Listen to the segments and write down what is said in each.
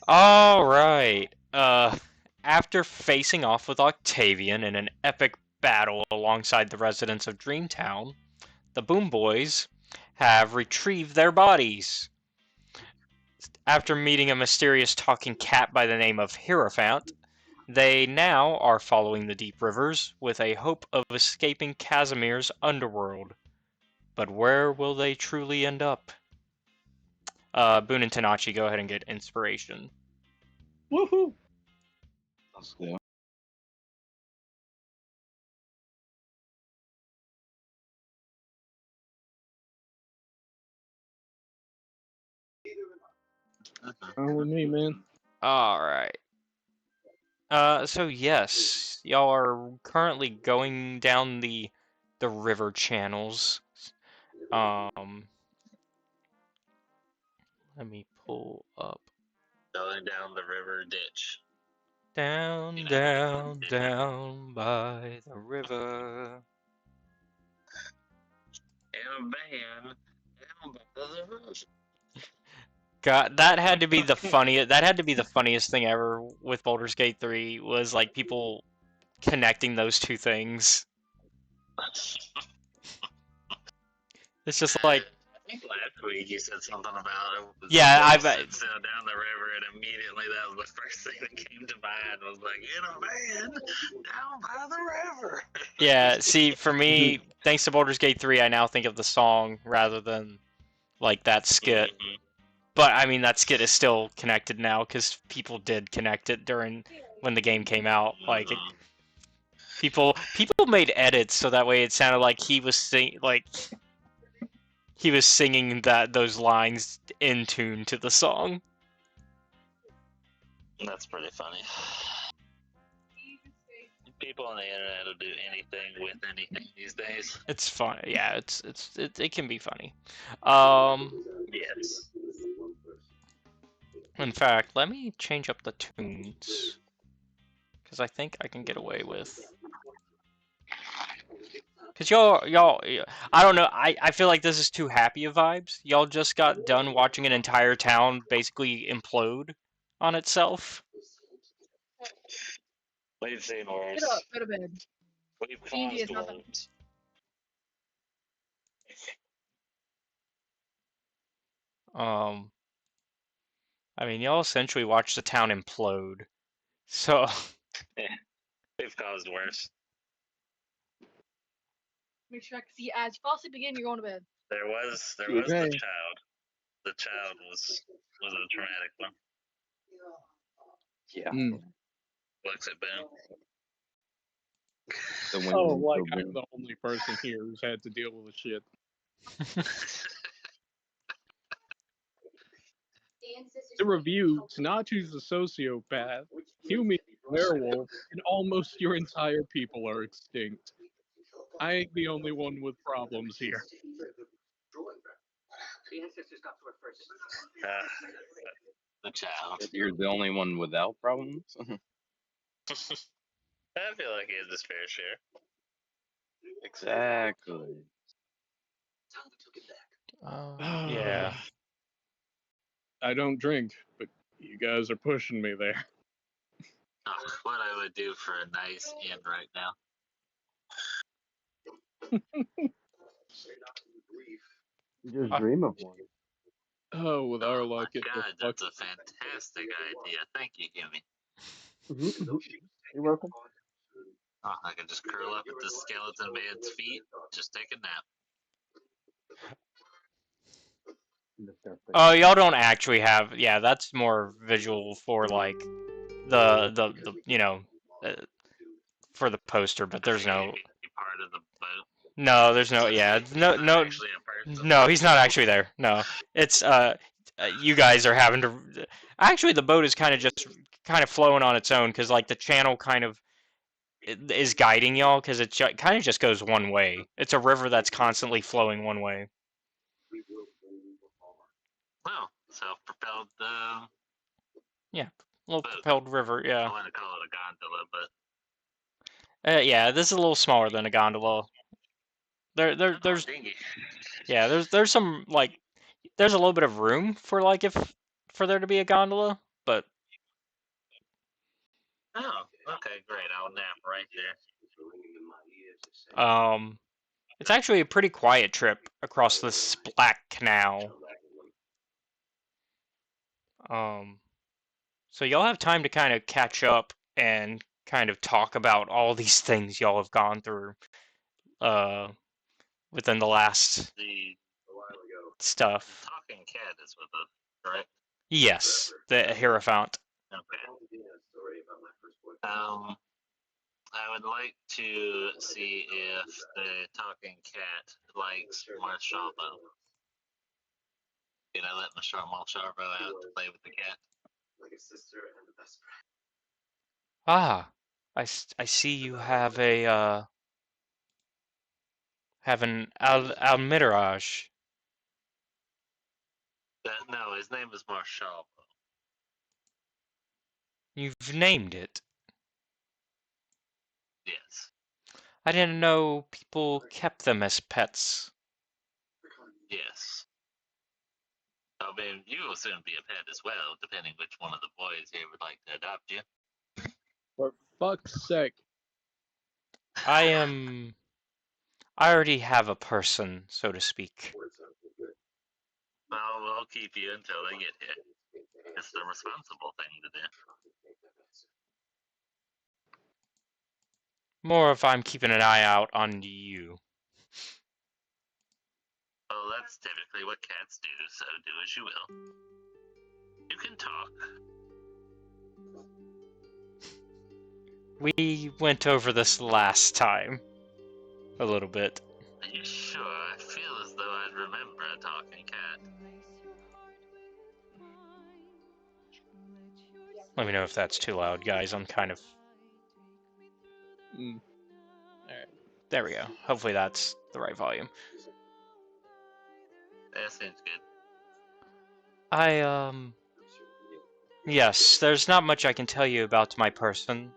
Alright. After facing off with Octavian in an epic battle alongside the residents of Dreamtown, the Boom Boys have retrieved their bodies. After meeting a mysterious talking cat by the name of Hierophant, they now are following the deep rivers with a hope of escaping Kasimir's underworld. But where will they truly end up? Boone and Tanachi, go ahead and get inspiration. Woohoo! Let's go. Fine with me, man. Alright. So yes, y'all are currently going down the river channels. Um, Let me pull up. Going down the river ditch. Down, down, down by the river. And a van down by the river. God, that had to be the funniest. That had to be the funniest thing ever with Baldur's Gate 3 was like people connecting those two things. It's just like, I think last week you said something about it. yeah, I said sail down the river, and immediately that was the first thing that came to mind. Was like in a van down by the river. Yeah, see, for me, thanks to Baldur's Gate 3, I now think of the song rather than like that skit. Mhm. But I mean, that skit is still connected now because people did connect it during when the game came out. Like people made edits so that way it sounded like he was singing those lines in tune to the song. That's pretty funny. People on the internet will do anything with anything these days. It's fun. Yeah, it can be funny. Yes. In fact, let me change up the tunes because I think I can get away with. Cause y'all, I don't know. I feel like this is too happy of vibes. Y'all just got done watching an entire town basically implode on itself. We've seen worse. Get up, go to bed. We've Easy as caused nothing. worse. I mean, y'all essentially watched the town implode. So We've caused worse. Make sure I can see as you fall asleep again, you're going to bed. There was the Okay. child. The child was a traumatic one. Yeah. Looks at Boone. The Oh, women like so I'm the only person here who's had to deal with the shit. To review, Tanachi's a sociopath, Humi's a werewolf, and almost your entire people are extinct. I ain't the only one with problems here. The child. You're the only one without problems. I feel like he has his fair share. Exactly. Yeah. I don't drink, but you guys are pushing me there. Oh, what I would do for a nice inn right now. You just dream of one. Oh, with our Oh luck, my it god, that's a fantastic idea. Thank you, Yumi. You're welcome. Oh, I can just curl up at the skeleton man's feet, just take a nap. Oh, y'all don't actually have. Yeah, that's more visual for like the you know, for the poster. But there's no. Part of the boat. No, there's no. Yeah, no. Actually a person. No, he's not actually there. No, it's you guys are having to. Actually, the boat is kind of flowing on its own because like the channel kind of is guiding y'all because it kind of just goes one way. It's a river that's constantly flowing one way. Well, self-propelled. Yeah, little boat. propelled river. Yeah. I want to call it a gondola, but Yeah, this is a little smaller than a gondola. There's dingy. yeah, there's some like there's a little bit of room for like if for there to be a gondola, but Oh, okay, great. I'll nap right there. It's actually a pretty quiet trip across this black canal. So y'all have time to kind of catch up and kind of talk about all these things y'all have gone through, within the last The stuff. talking cat is with us, correct? Yes, the Hierophant. Okay. I would like to see if the talking cat likes Marshmallow. Can I let Marshmallow out to play with the cat? Ah, I see you have an Almirage. No, his name is Marshmallow. You've named it. Yes. I didn't know people kept them as pets. Yes. I mean, you will soon be a pet as well, depending which one of the boys here would like to adopt you. For fuck's sake. I already have a person, so to speak. Well, we'll keep you until they get here. It's the responsible thing to do. More if I'm keeping an eye out on you. Well, that's typically what cats do, so do as you will. You can talk. We went over this last time. A little bit. Are you sure? I feel as though I'd remember a talking cat. Let me know if that's too loud, guys. I'm kind of... Mm. Alright. There we go. Hopefully that's the right volume. That seems good. Yes, there's not much I can tell you about my person,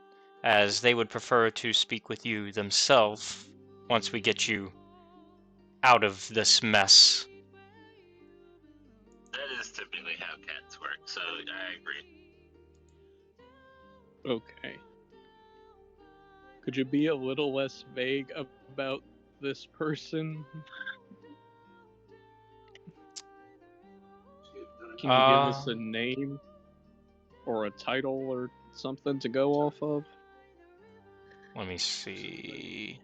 as they would prefer to speak with you themselves once we get you out of this mess. That is typically how cats work, so I agree. Okay. Could you be a little less vague about this person? Can you give us a name? Or a title or something to go off of? Let me see.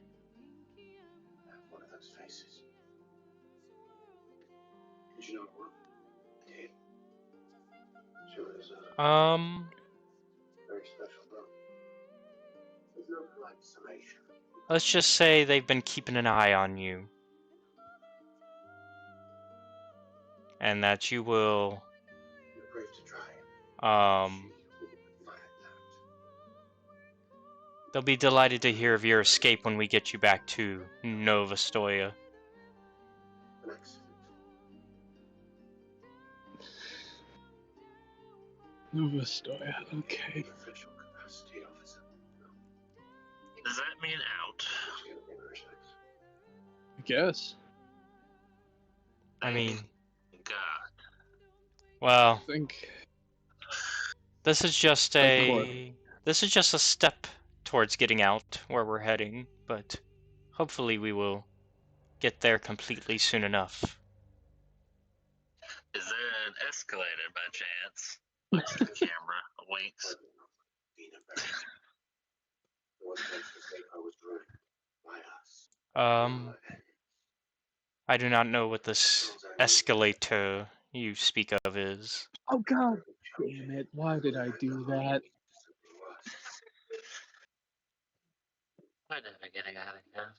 Let's just say they've been keeping an eye on you. And that you will, they'll be delighted to hear of your escape when we get you back to Nova Stoya. Nova Stoya, okay. Does that mean out? I guess. I mean, God. well, I think this is just what? a step towards getting out where we're heading, but hopefully we will get there completely soon enough. Is there an escalator by chance? Looks at the camera, winks. I do not know what this escalator you speak of is. Oh god damn it, why did I do that? Why did I get out of here?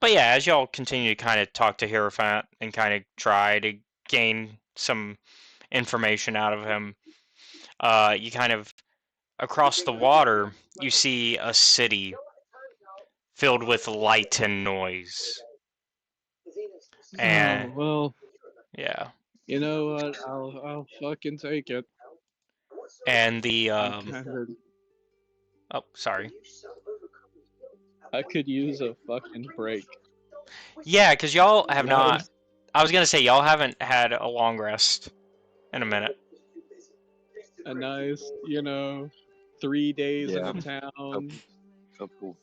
But yeah, as y'all continue to kind of talk to Hierophant and kind of try to gain some information out of him, you kind of, across the water, you see a city filled with light and noise. And, Oh well, yeah. you know what? I'll fucking take it. And the, oh, sorry. I could use a fucking break. Yeah, because y'all have That not, was- I was gonna say, y'all haven't had a long rest in a minute. a nice, 3 days in Yeah, a town. couple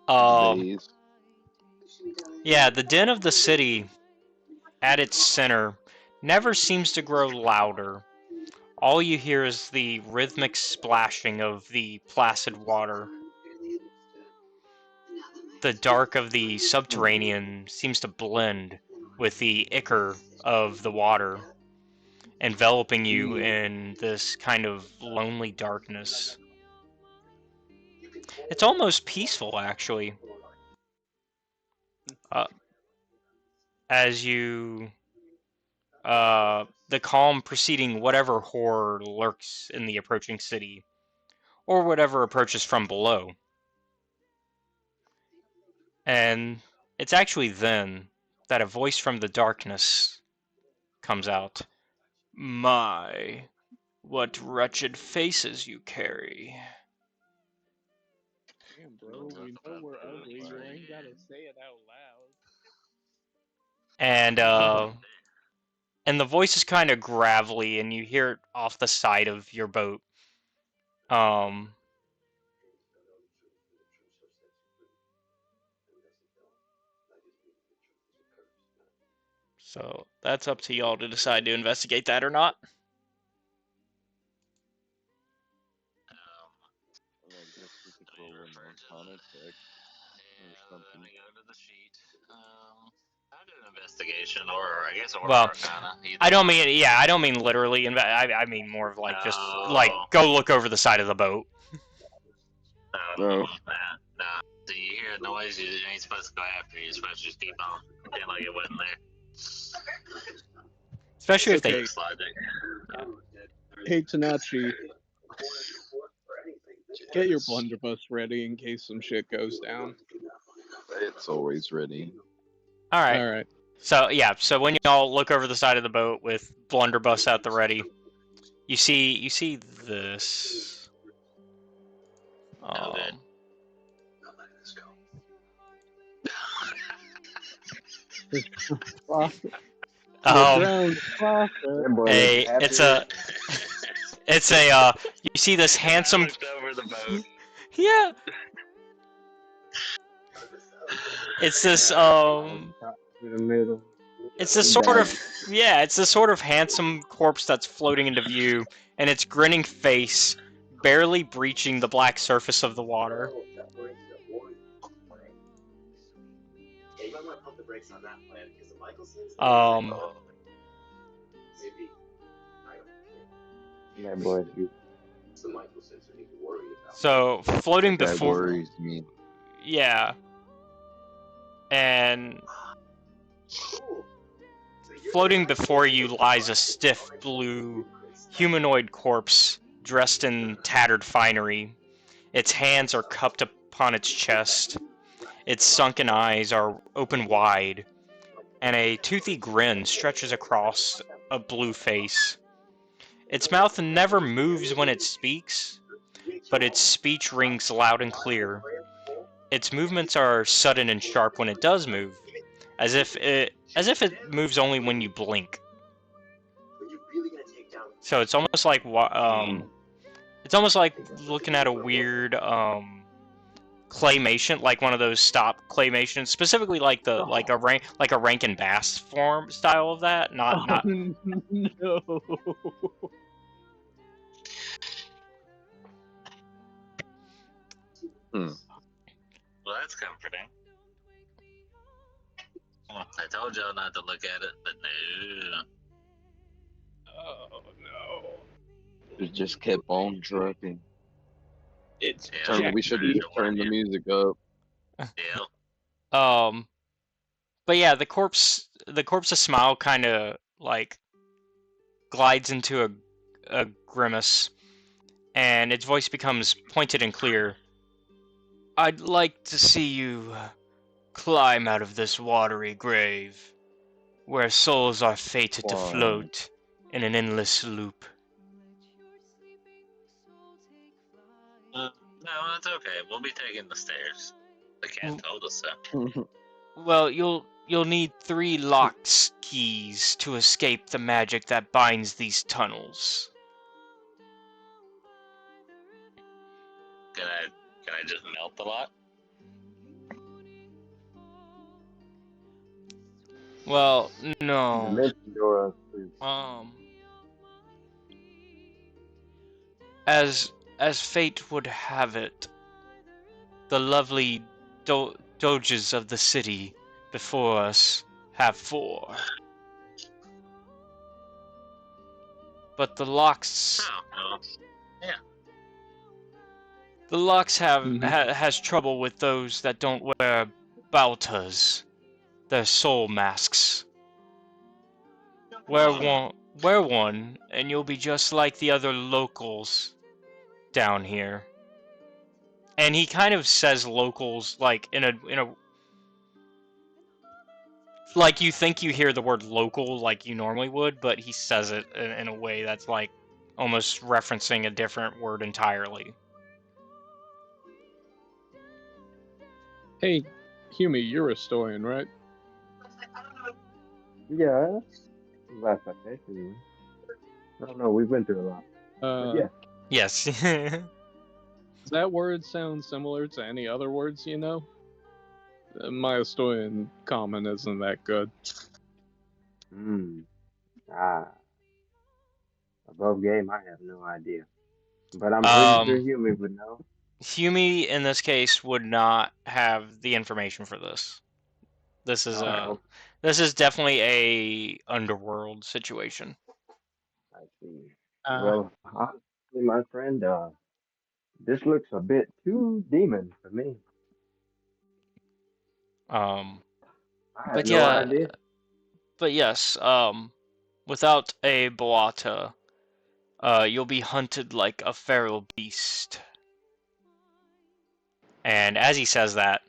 Um, days. yeah, the din of the city at its center never seems to grow louder. All you hear is the rhythmic splashing of the placid water. The dark of the subterranean seems to blend with the ichor of the water, enveloping you in this kind of lonely darkness. It's almost peaceful, actually, uh, as you the calm preceding whatever horror lurks in the approaching city, or whatever approaches from below. And it's actually then that a voice from the darkness comes out. My, what wretched faces you carry. Damn, bro, we know we're ugly. You ain't gotta say it out loud. And and the voice is kind of gravelly, and you hear it off the side of your boat. Um, so that's up to y'all to decide to investigate that or not. I guess we could roll an Arcana check or something. Let me go to the sheet. I do an investigation, or I guess, or Well, Arcana. I don't mean, yeah, I don't mean literally. I mean more of like just like Oh. go look over the side of the boat. No. Nah. So you hear a noise, you ain't supposed to go after it. You're supposed to just keep on, pretend like it wasn't there. Especially if Okay. they. That's logic. Hey, Tanachi, get your blunderbuss ready in case some shit goes down. It's always ready. All right. All right. So yeah, so when y'all look over the side of the boat with blunderbuss at the ready, you see this. Oh, good. Faucet. Um, Drowned faucet. a it's a you see this handsome. I looked over the boat. Yeah. It's this It's this sort of it's this sort of handsome corpse that's floating into view, and its grinning face barely breaching the black surface of the water. Yeah, boy. So floating That before, worries me. yeah, and floating before you lies a stiff blue humanoid corpse dressed in tattered finery. Its hands are cupped upon its chest. Its sunken eyes are open wide, and a toothy grin stretches across a blue face. Its mouth never moves when it speaks, but its speech rings loud and clear. Its movements are sudden and sharp when it does move, as if it moves only when you blink. So it's almost like it's almost like looking at a weird claymation, like one of those stop claymations, specifically like a Rankin Bass form style of that. Not. No. Well, that's comforting. I told y'all not to look at it, but no. Oh no. It just kept on dropping. It's Yeah, We should have just turned the music up. Yeah. But yeah, the corpse's smile kind of like glides into a grimace, and its voice becomes pointed and clear. I'd like to see you climb out of this watery grave, where souls are fated to float in an endless loop. No, that's okay. We'll be taking the stairs. The cat told us so. Well, you'll need 3 locked keys to escape the magic that binds these tunnels. Can I just melt the lot? Well, no. Dimension door, please. As fate would have it, the lovely doges of the city before us have 4. But the locks Oh, well, yeah. the locks Mhm. has trouble with those that don't wear baltas, their soul masks. Wear one, and you'll be just like the other locals down here. And he kind of says locals like in a like you think you hear the word local like you normally would, but he says it in a way that's like almost referencing a different word entirely. Hey, Humi, you're a Stoyan, right? Yeah. Last I checked, anyway. I don't know. We've been through a lot. But yeah. Yes. Does that word sound similar to any other words you know? My Estoyan common isn't that good. Ah. Above game, I have no idea. But I'm pretty sure Human would know. Humi in this case would not have the information for this. This is Okay. this is definitely a underworld situation. I see. Uh, Well, honestly, my friend, this looks a bit too demon for me. Um, I had but no yeah, idea. but yes, without a Boata, you'll be hunted like a feral beast. And as he says that,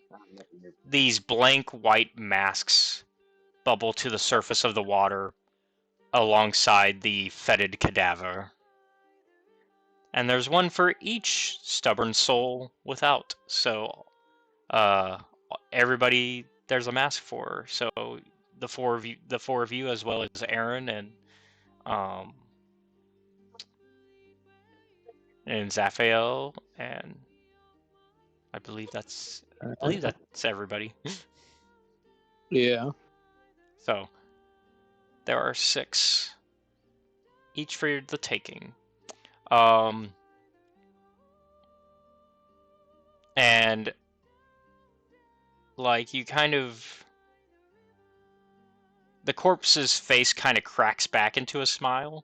these blank white masks bubble to the surface of the water alongside the fetid cadaver. And there's one for each stubborn soul without. So, everybody there's a mask for. So the four of you, as well as Aaron um, and Zaphael, and I believe that's everybody. yeah. So there are 6, each for the taking. And like you kind of, the corpse's face kind of cracks back into a smile.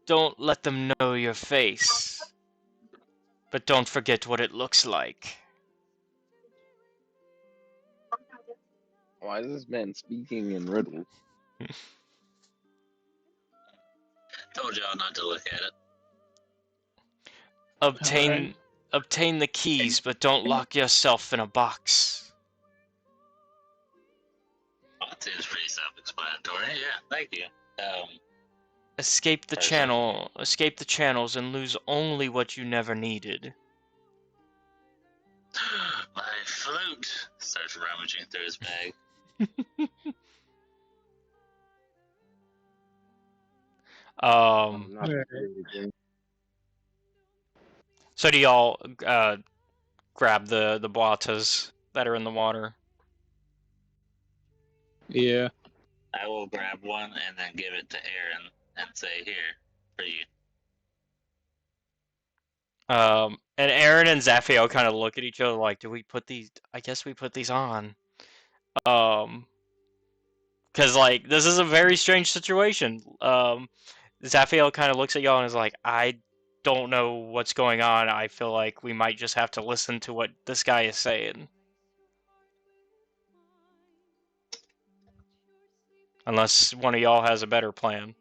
Don't let them know your face, but don't forget what it looks like. Why is this man speaking in riddles? Told y'all not to look at it. Obtain the keys, but don't lock yourself in a box. That seems pretty self-explanatory. Yeah, thank you. Escape the channels and lose only what you never needed. My flute starts rummaging through his bag. I'm not really So do y'all grab the boatas that are in the water? Yeah. I will grab one and then give it to Aaron and say, "Here, for you." And Aaron and Zaphael kind of look at each other like, do we put these? I guess we put these on. Because like this is a very strange situation. Zaphael kind of looks at y'all and is like, I don't know what's going on. I feel like we might just have to listen to what this guy is saying. Unless one of y'all has a better plan.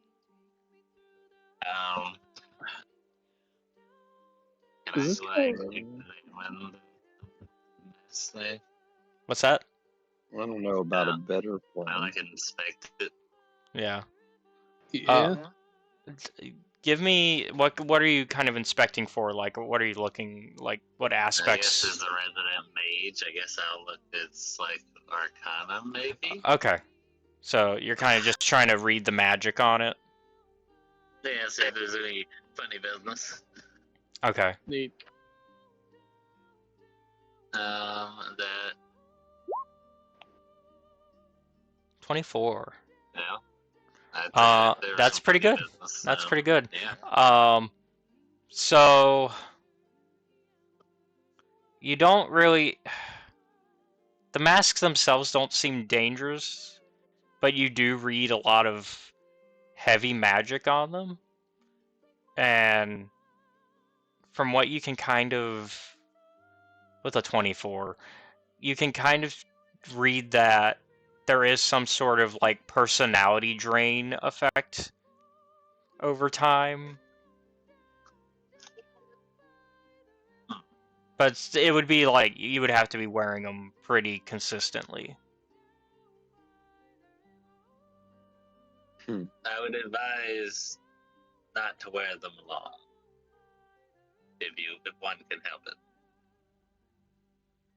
Can Is this I guy- examine this thing? What's that? I don't know about a better I plan. can inspect it. Yeah. Yeah. Give me what are you kind of inspecting for? Like, what are you looking like? What I guess aspects? as the resident mage, I guess I'll look. It's like Arcana, maybe. Okay. So you're kind of just trying to read the magic on it. Yeah, see if there's any funny business. Okay. Neat. That 24. yeah. I'd say there was That's some pretty good. business, That's pretty good. Yeah. So you don't really. The masks themselves don't seem dangerous, but you do read a lot of heavy magic on them. And from what you can kind of. With a 24, you can kind of read that there is some sort of like personality drain effect over time. But it would be like you would have to be wearing them pretty consistently. I would advise not to wear them long. If one can help it.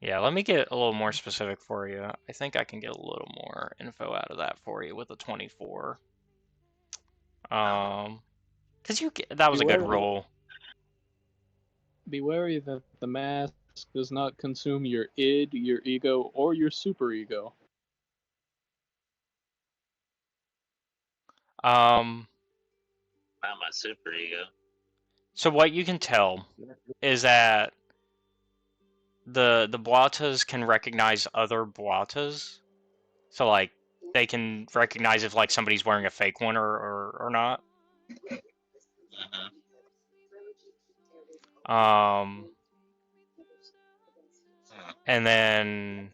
Yeah, let me get a little more specific for you. I think I can get a little more info out of that for you with a 24. Cause that was a good roll. Be wary that the mask does not consume your id, your ego, or your superego. Um, Not my super ego. so what you can tell is that the Boatas can recognize other Boatas. So like they can recognize if like somebody's wearing a fake one or not. Mm-hmm. And then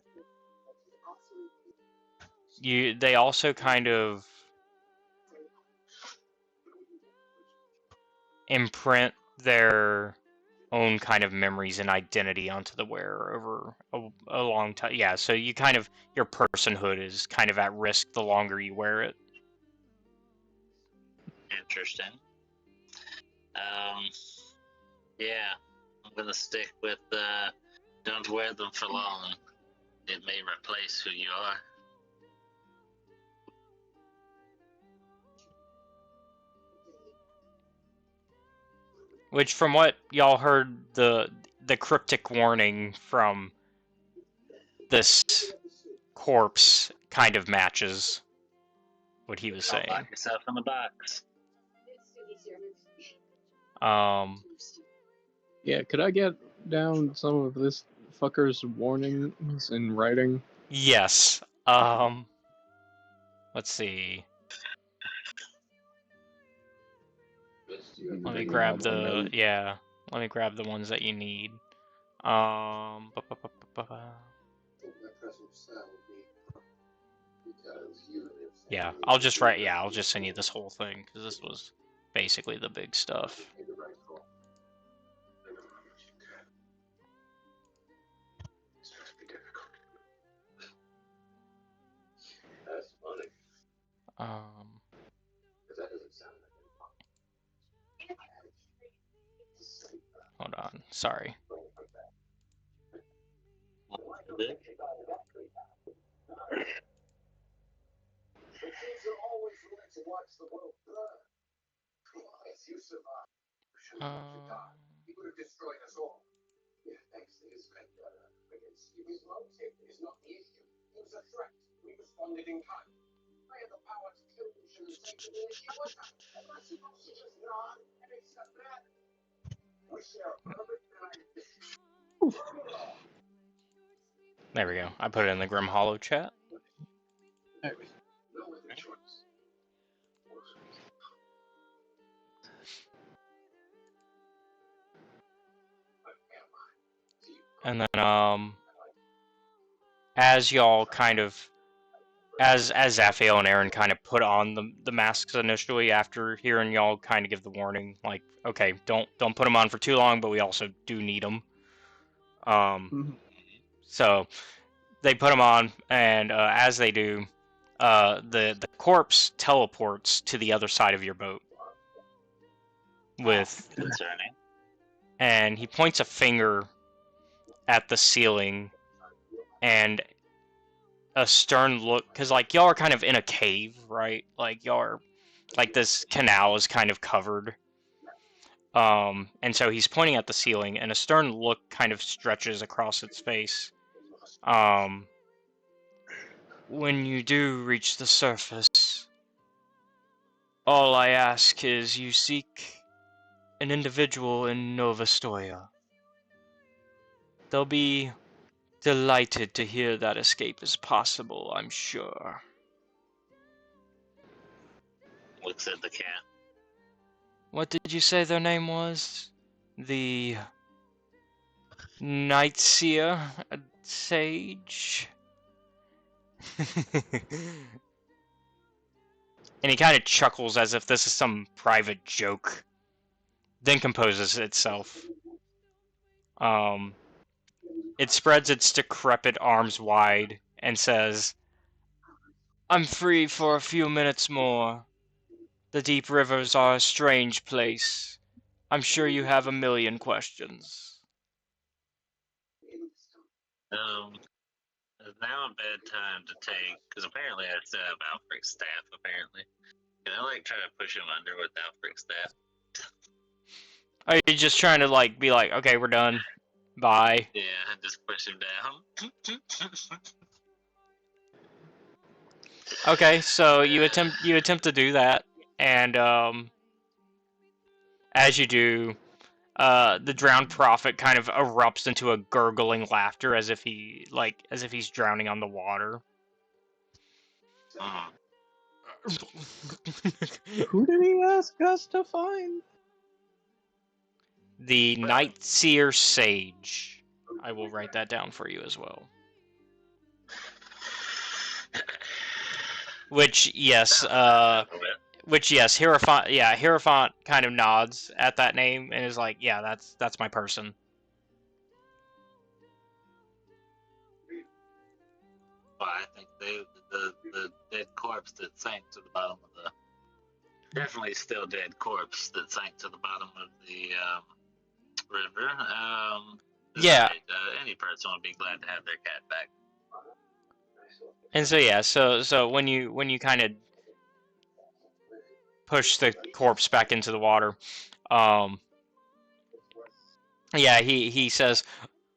they also kind of imprint their own kind of memories and identity onto the wearer over a long time. Yeah, so you kind of your personhood is kind of at risk the longer you wear it. Interesting. Yeah, I'm gonna stick with don't wear them for long. It may replace who you are. Which, from what y'all heard, the cryptic warning from this corpse kind of matches what he was saying. Lock yourself in the box. Yeah, could I get down some of this fucker's warnings in writing? Yes. Let's see. Let me grab the Let me grab the ones that you need. Yeah, I'll just write. Yeah, I'll just send you this whole thing because this was basically the big stuff. Hold on. Sorry. There we go. I put it in the Grim Hollow chat. And then, as y'all kind of, as Zaphael and Aaron kind of put on the masks initially after hearing y'all kind of give the warning, like, okay, don't put them on for too long, but we also do need them. So they put them on, and as they do, the corpse teleports to the other side of your boat. Concerning. And he points a finger at the ceiling, and a stern look, because like y'all are kind of in a cave, right? Like y'all are, like this canal is kind of covered, And so he's pointing at the ceiling, and a stern look kind of stretches across its face. When you do reach the surface, all I ask is you seek an individual in Nova Stoya. They'll be delighted to hear that escape is possible, I'm sure. Looks at the cat. What did you say their name was? The Night Seer Sage? And he kind of chuckles as if this is some private joke. Then composes itself. It spreads its decrepit arms wide and says, I'm free for a few minutes more. The deep rivers are a strange place. I'm sure you have a million questions. It's now a bedtime to take, because apparently I still have Alfred's staff, apparently. Can I, try to push him under with Alfred's staff? Are you just trying to, be like, okay, we're done. Bye. Yeah, just push him down. Okay, so you attempt to do that, and as you do, the drowned prophet kind of erupts into a gurgling laughter as if he's drowning on the water. Who did he ask us to find? The Night Seer Sage. I will write that down for you as well. Which, yes, Hierophant kind of nods at that name and is like, yeah, that's my person. Well, I think the dead corpse that sank to the bottom of the definitely still dead corpse that sank to the bottom of the river. Yeah. Any person would be glad to have their cat back. And so yeah, so when you kind of push the corpse back into the water, yeah, he says,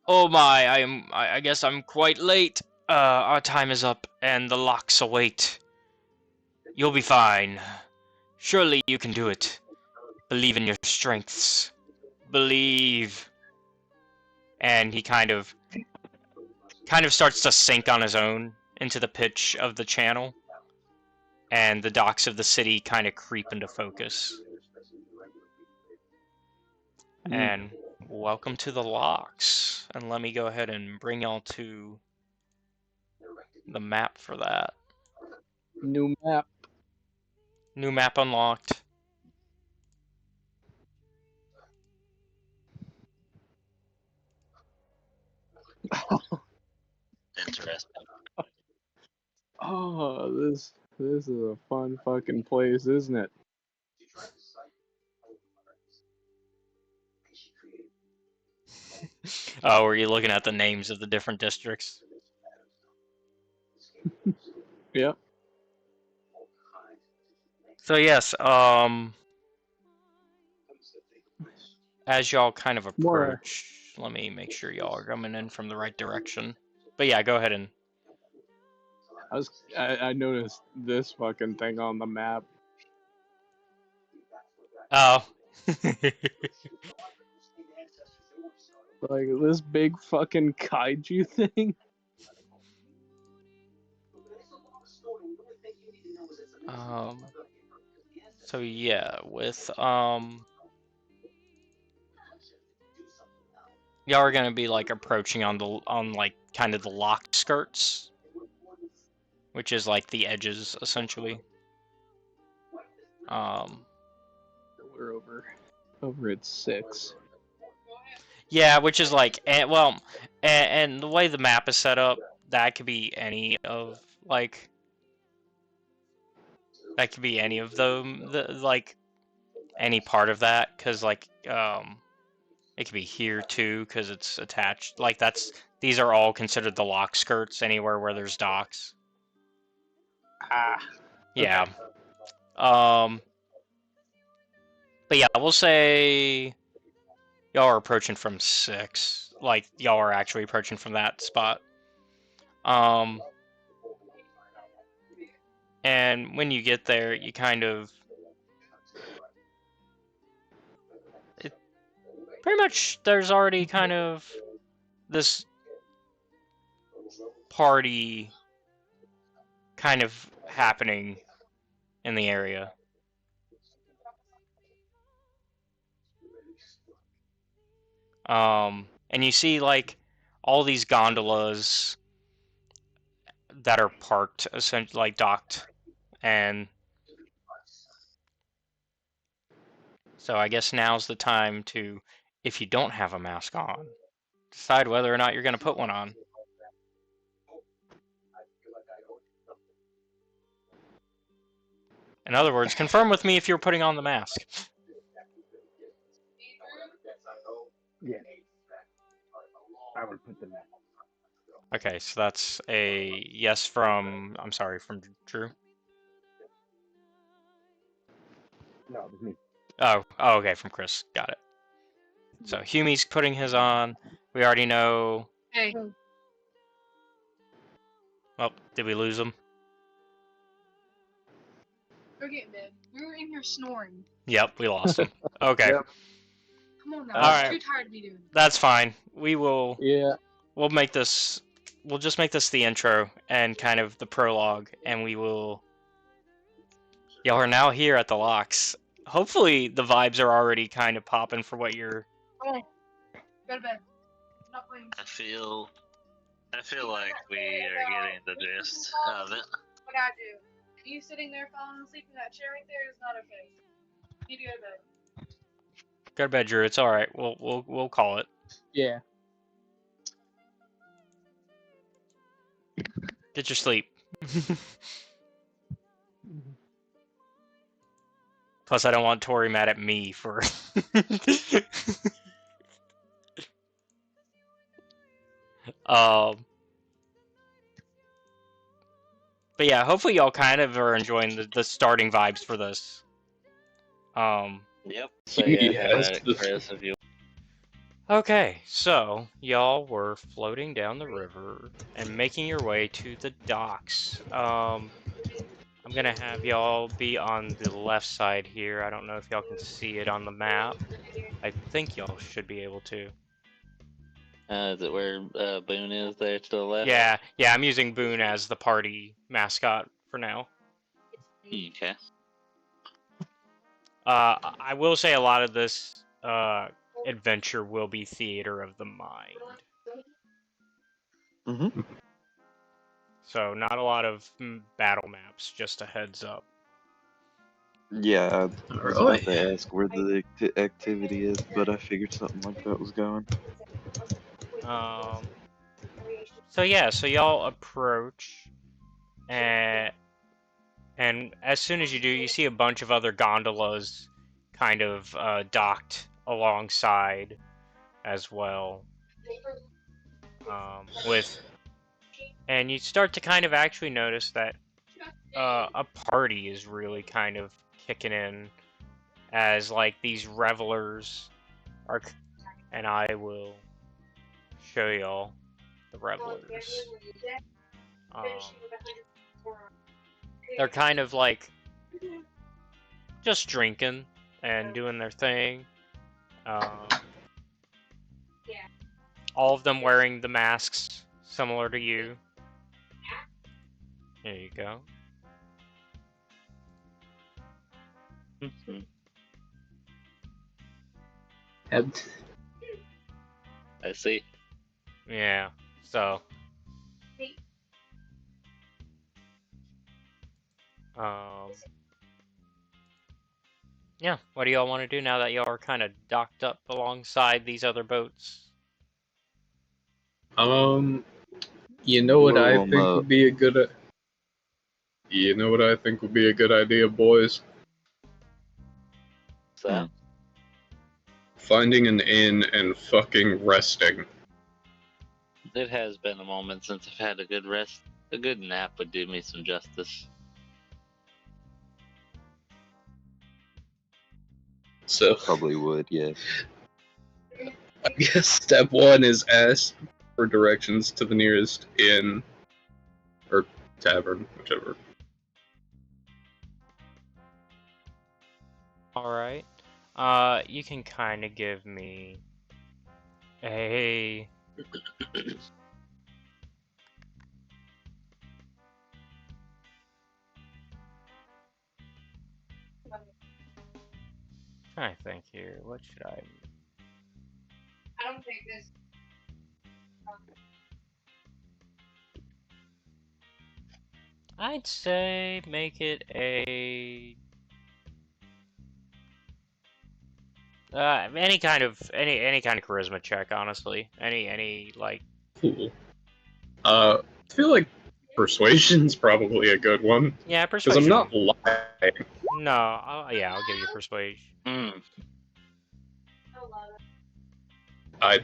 "Oh my, I guess I'm quite late. Our time is up, and the locks await. You'll be fine. Surely you can do it. Believe in your strengths. Believe." And he kind of starts to sink on his own into the pitch of the channel, and the docks of the city kind of creep into focus. And welcome to the locks. And let me go ahead and bring y'all to the map for that. New map. New map unlocked. Interesting. Oh, this is a fun fucking place, isn't it? Oh, were you looking at the names of the different districts? Yep. So yes, as y'all kind of approach, let me make sure y'all are coming in from the right direction. But yeah, go ahead and... I noticed this fucking thing on the map. Oh. Like this big fucking kaiju thing. So yeah, with y'all are gonna be like approaching on like kind of the locked skirts, which is like the edges essentially. We're over at 6. Yeah, which is like, and the way the map is set up, that could be any of like, that could be any of them, like, any part of that, because like, it could be here too, because it's attached. Like these are all considered the lock skirts anywhere where there's docks. Ah. Yeah. Okay. But yeah, we'll say y'all are approaching from 6. Like, y'all are actually approaching from that spot. And when you get there, you kind of... pretty much, there's already kind of this party kind of happening in the area. And you see, like, all these gondolas that are parked, essentially, like, docked, and so I guess now's the time to, if you don't have a mask on, decide whether or not you're going to put one on. In other words, confirm with me if you're putting on the mask. Yes. I would put the mask. Okay, so that's a yes from, I'm sorry, from Drew. No, it was me. Oh, okay, from Chris. Got it. So Humie's putting his on. We already know. Hey. Oh, did we lose him? Go get in bed. We were in here snoring. Yep, we lost him. Okay. Yep. Come on now. All I'm right. too tired to be doing this. That's fine. We will. Yeah. We'll make this. We'll just make this the intro and kind of the prologue, and we will. Y'all are now here at the locks. Hopefully, the vibes are already kind of popping for what you're. Come on. Go to bed. I'm not playing. I feel like we are getting the gist of it. What I do. You sitting there falling asleep in that chair right there is not okay. You need to go to bed. Go to bed, Drew. It's all right. We'll call it. Yeah. Get your sleep. Plus, I don't want Tori mad at me for. But yeah, hopefully y'all kind of are enjoying the starting vibes for this. Yep. So yeah, Yes. Chris, if you Okay, so y'all were floating down the river and making your way to the docks. I'm gonna have y'all be on the left side here. I don't know if y'all can see it on the map. I think y'all should be able to. is it where Boone is there to the left? Yeah, I'm using Boone as the party mascot for now. Okay. I will say a lot of this adventure will be theater of the mind. Mm-hmm. So not a lot of battle maps, just a heads up. Yeah, I was Alright. about to ask where the activity is, but I figured something like that was going. So yeah, so y'all approach, and as soon as you do, you see a bunch of other gondolas kind of docked alongside as well. And you start to kind of actually notice that a party is really kind of kicking in as like these revelers are, and I will show y'all the revelers. They're kind of like just drinking and doing their thing. All of them wearing the masks similar to you. There you go. I see. Yeah, so. Yeah, what do y'all want to do now that y'all are kind of docked up alongside these other boats? You know what Blow I 'em think up. would be a good. You know what I think would be a good idea, boys? So Finding an inn and fucking resting. it has been a moment since I've had a good rest. A good nap would do me some justice. So Probably would, yes. I guess step one is ask for directions to the nearest inn or tavern, whichever. Alright. You can kind of give me a... I think here, what should I... I don't think this. I'd say make it a... any kind of charisma check, honestly. Any like... Cool. I feel like persuasion's probably a good one. Yeah, Because persuasion. I'm not lying. No, yeah, I'll give you persuasion. I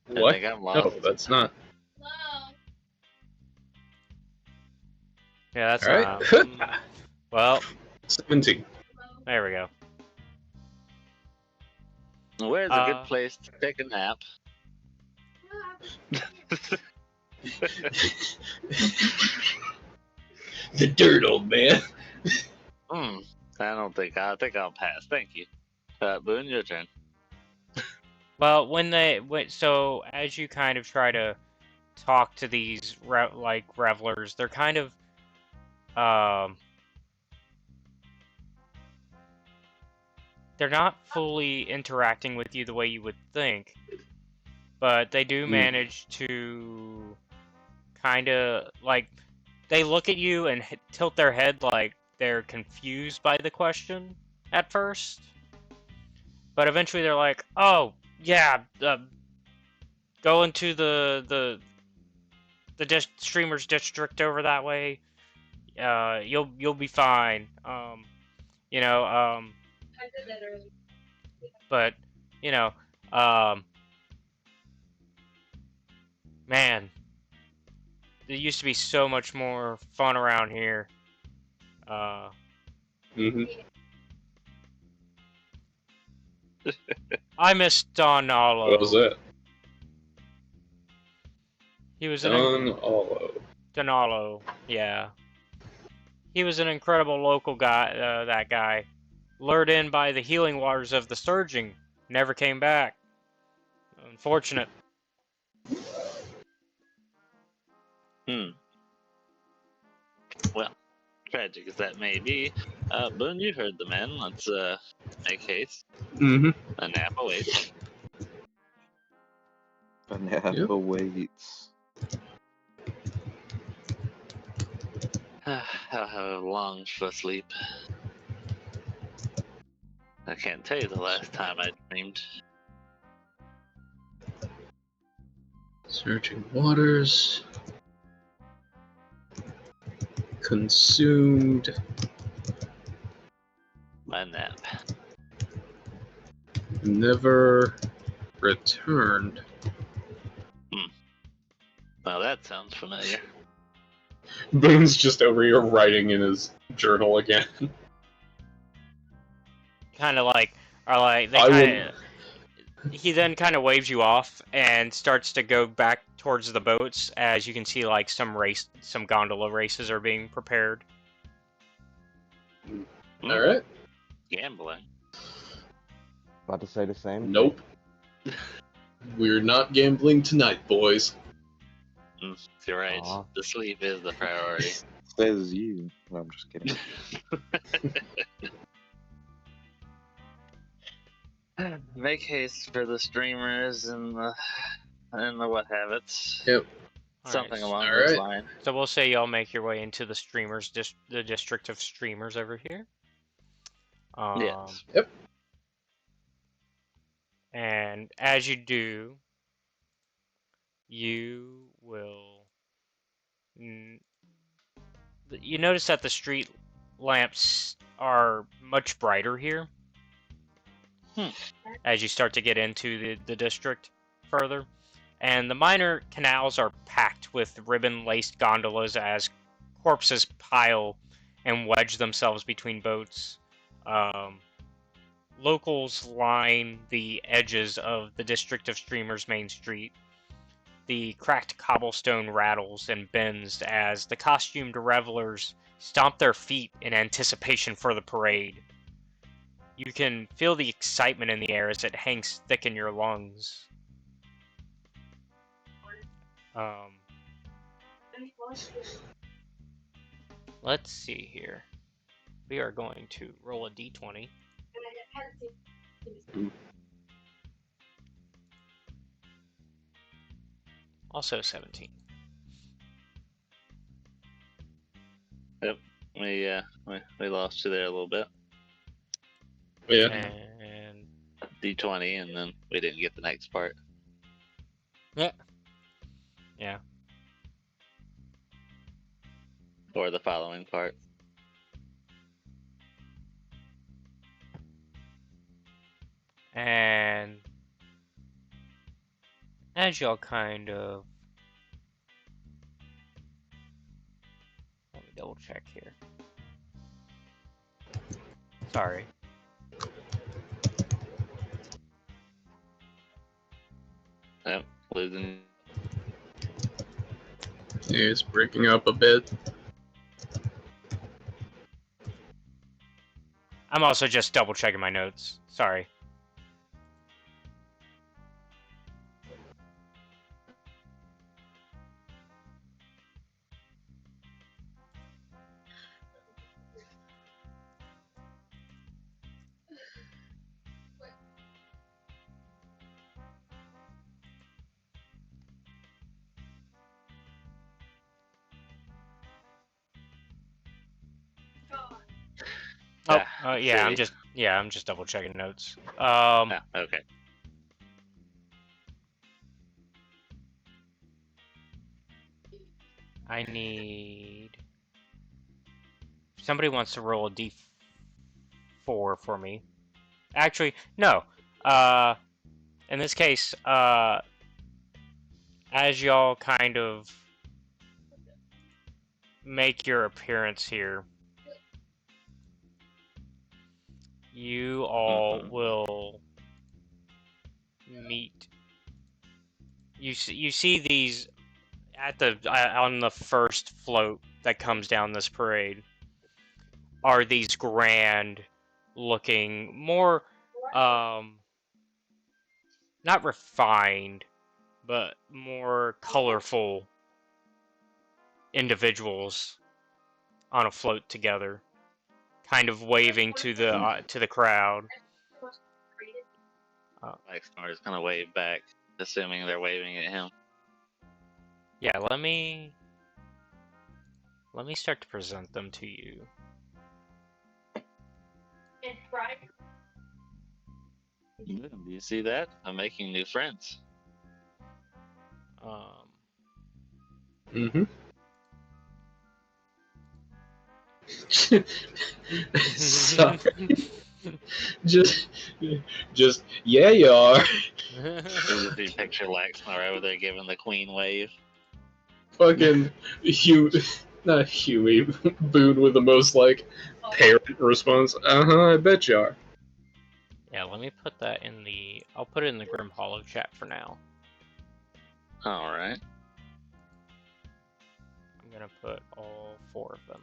what? think I'm No, lost. that's not. Hello. Yeah, that's Alright. well, 17. there we go. Where's a good place to take a nap? The dirt, old man. I think I'll pass. Thank you. Boone, your turn. Well, so as you kind of try to talk to these revelers, they're kind of they're not fully interacting with you the way you would think, but they do manage to kind of like they look at you and tilt their head like they're confused by the question at first, but eventually they're like, "Oh, yeah, go into the streamers district over that way. You'll be fine. You know, I did that earlier. but you know, man, there used to be so much more fun around here. I miss Donalo. What was that? He was Donalo, yeah. He was an incredible local guy, that guy. Lured in by the healing waters of the surging. Never came back. Unfortunate. Well, tragic as that may be, Boone, you heard the man. Let's make haste. A nap awaits. A nap awaits. I'll have a long sleep. I can't tell you the last time I dreamed. Searching waters. Consumed. My nap. Never returned. Well, that sounds familiar. Boone's just over here writing in his journal again. Kind of like, he then kind of waves you off and starts to go back towards the boats. As you can see, like some gondola races are being prepared. All right. Gambling. About to say the same. Nope. We're not gambling tonight, boys. You're right. Aw. The sleep is the priority. Says you. No, I'm just kidding. Make haste for the streamers and the what have it. Yep. Something along Alright. those lines. So we'll say y'all make your way into the streamers, the district of streamers over here. Yes. Yep. And as you do, you will. You notice that the street lamps are much brighter here. As you start to get into the district further. And the minor canals are packed with ribbon-laced gondolas as corpses pile and wedge themselves between boats. locals line the edges of the District of Streamers main street. The cracked cobblestone rattles and bends as the costumed revelers stomp their feet in anticipation for the parade. You can feel the excitement in the air as it hangs thick in your lungs. Let's see here. We are going to roll a d20. Also 17. Yep. We lost you there a little bit. Yeah. And D20, and then we didn't get the next part. yeah. Or the following part. And as y'all kind of... Let me double check here. Sorry. Yep, losing. Yeah, it's breaking up a bit. I'm also just double checking my notes. Sorry. Oh, yeah, I'm just double checking notes. Okay. I need... Somebody wants to roll a d4 for me. Actually, no. In this case, as y'all kind of make your appearance here, you all will meet. You see these at the on the first float that comes down this parade are these grand looking, more not refined, but more colorful individuals on a float together, kind of waving to the crowd. Lexmar is gonna wave back, assuming they're waving at him. Yeah, let me start to present them to you. Do you see that? I'm making new friends. Mm-hmm. Sorry. just yeah, you are. You picture Lexmar over there giving the queen wave. Fucking not Huey, Boone with the most like parent response. I bet you are. Yeah, let me put that in the... I'll put it in the Grim Hollow chat for now. Alright. I'm gonna put all 4 of them.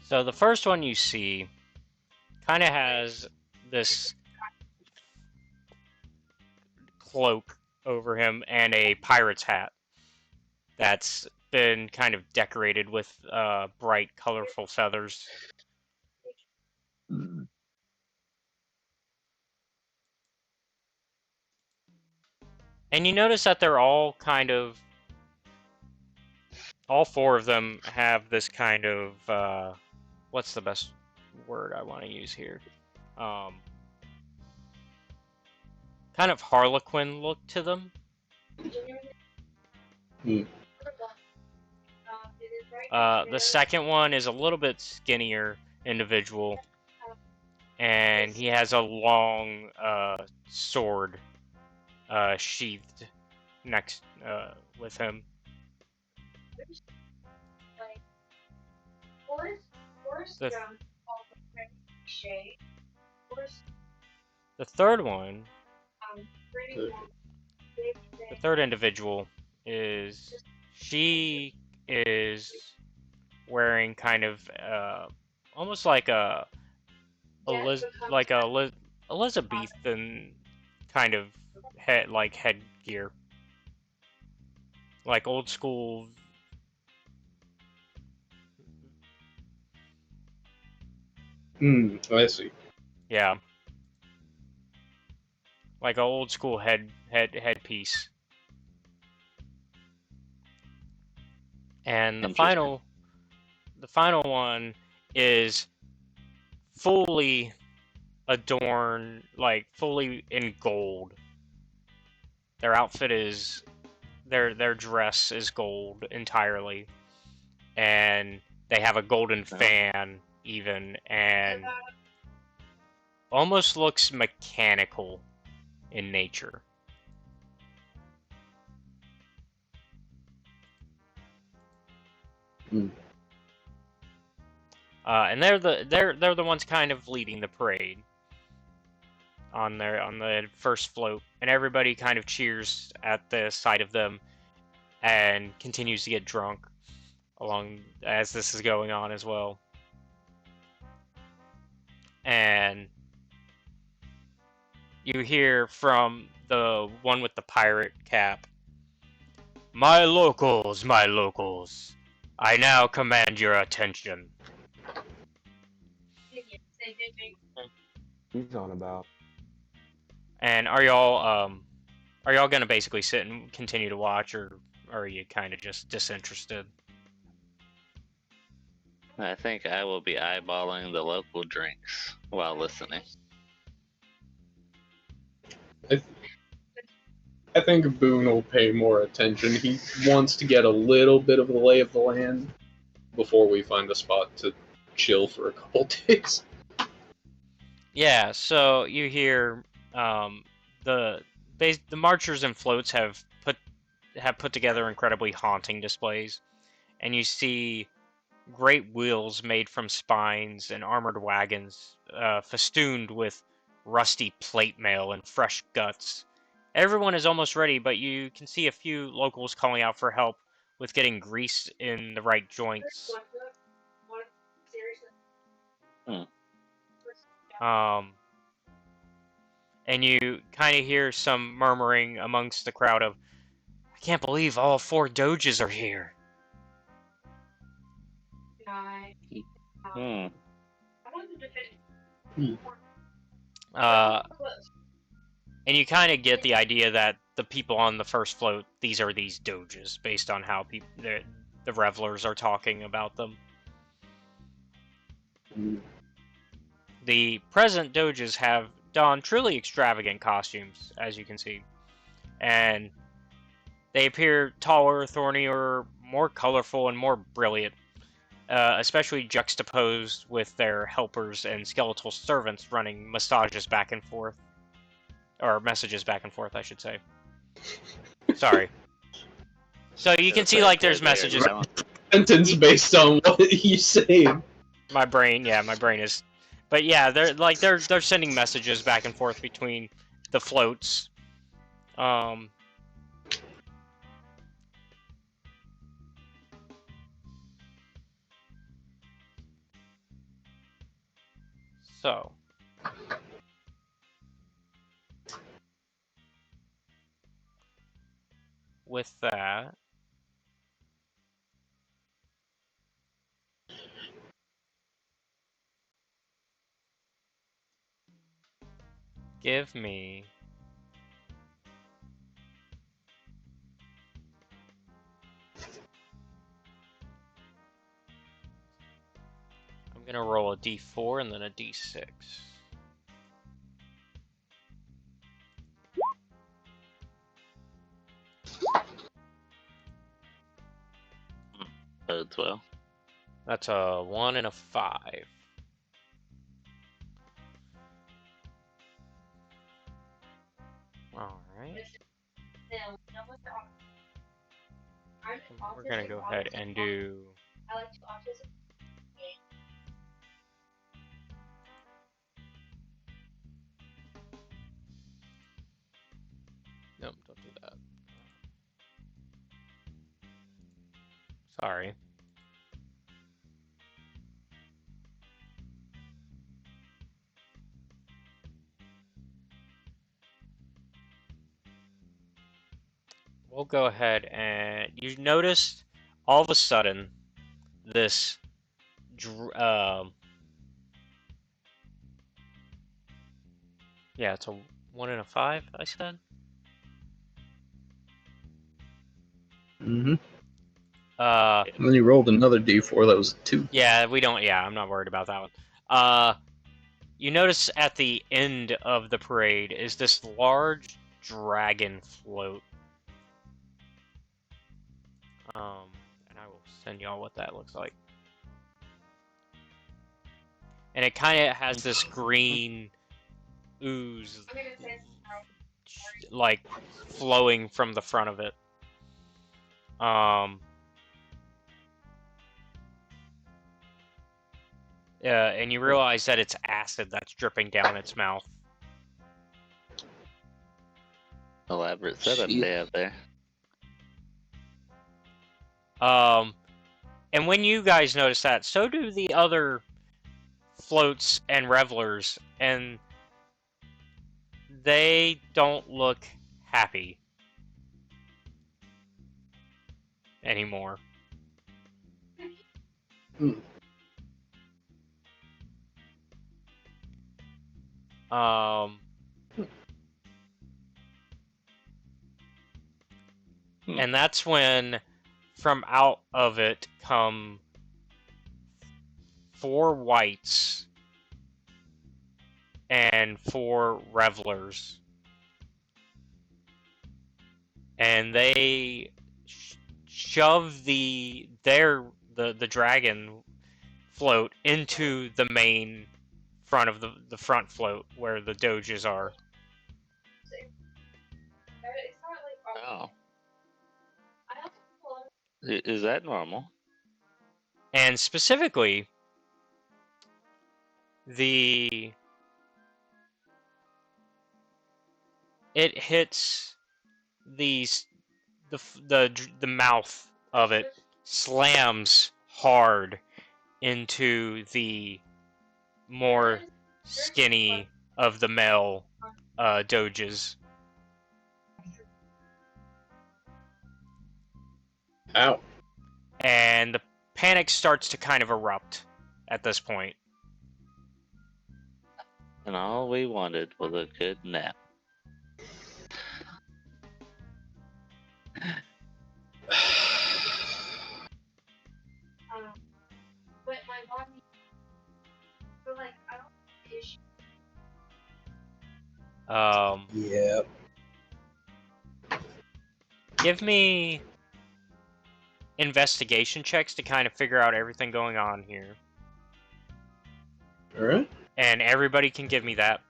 So the first one you see kind of has this cloak over him and a pirate's hat that's been kind of decorated with bright, colorful feathers. And you notice that they're all kind of... All 4 of them have this kind of... what's the best word I want to use here? Kind of Harlequin look to them. The second one is a little bit skinnier individual and he has a long sword sheathed next with him. The, the third one, the third individual she is wearing kind of almost like a Elizabethan kind of headgear, like old school. I see. Yeah, like an old school headpiece. And the final one is fully adorned, like fully in gold. Their outfit is their dress is gold entirely, and they have a golden fan even, and almost looks mechanical in nature. And they're the ones kind of leading the parade on the first float, and everybody kind of cheers at the sight of them and continues to get drunk along as this is going on as well. And you hear from the one with the pirate cap, my locals, I now command your attention." He's on about. And are y'all gonna basically sit and continue to watch, or are you kind of just disinterested? I think I will be eyeballing the local drinks while listening. I think Boone will pay more attention. He wants to get a little bit of the lay of the land before we find a spot to chill for a couple days. Yeah, so you hear the marchers and floats have put together incredibly haunting displays, and you see great wheels made from spines and armored wagons festooned with rusty plate mail and fresh guts. Everyone is almost ready, but you can see a few locals calling out for help with getting grease in the right joints. And you kind of hear some murmuring amongst the crowd of, I can't believe all 4 doges are here. And you kind of get the idea that the people on the first float, these are these doges, based on how the revelers are talking about them. The present doges have donned truly extravagant costumes, as you can see. And they appear taller, thornier, more colorful, and more brilliant, especially juxtaposed with their helpers and skeletal servants running massages back and forth. Or messages back and forth, I should say. Sorry. So you can see, like, there's messages. Sentence based on what he's saying. My brain is. But yeah, they're sending messages back and forth between the floats. So. With that. Give me. I'm gonna roll a d4 and then a d6. Bodes well. That's a 1 and a 5. Alright. We're gonna go ahead and do... Nope, don't do that. Sorry. We'll go ahead and... You noticed all of a sudden this... yeah, it's a 1 and a 5, I said? Mm-hmm. Uh... And then you rolled another d4, that was a 2. Yeah, we don't... Yeah, I'm not worried about that one. You notice at the end of the parade is this large dragon float. And I will send y'all what that looks like. And it kind of has this green ooze, like, flowing from the front of it. And you realize that it's acid that's dripping down its mouth. Elaborate setup Jeez. they have there. And when you guys notice that, so do the other floats and revelers, and they don't look happy anymore. Hmm. And that's when, from out of it, come 4 whites and 4 revelers. And they shove the dragon float into the main front of the front float where the doges are. Oh. Is that normal? And specifically, it hits the mouth of it, slams hard into the more skinny of the male doges. Ow. And the panic starts to kind of erupt at this point. And all we wanted was a good nap. But my body, so like I don't issue. Yeah. Give me investigation checks to kind of figure out everything going on here. Alright. And everybody can give me that.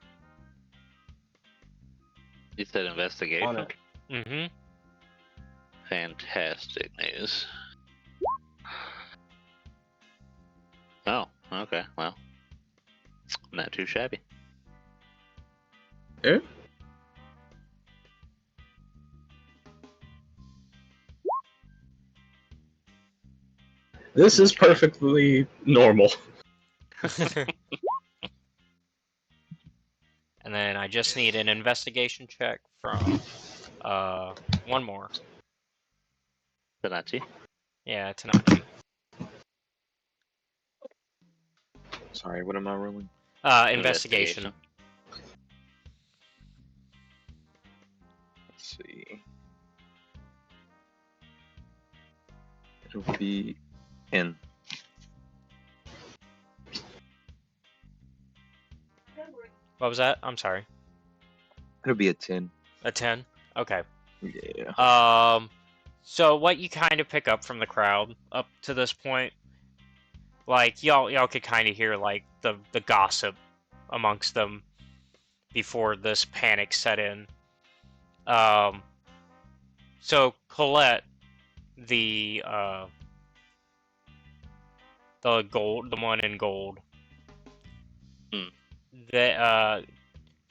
You said investigation? Mm-hmm. Fantastic news. Oh, okay, well. Not too shabby. Yeah. This is perfectly normal. And then I just need an investigation check from one more. Tanachi? Yeah, Tanachi. Sorry, what am I rolling? Investigation. Let's see. It'll be 10. What was that? I'm sorry. It'll be a 10. A 10? Okay. Yeah. So what you kind of pick up from the crowd up to this point, like y'all could kind of hear like the gossip amongst them before this panic set in. Um, so Colette, the the one in gold, Hmm.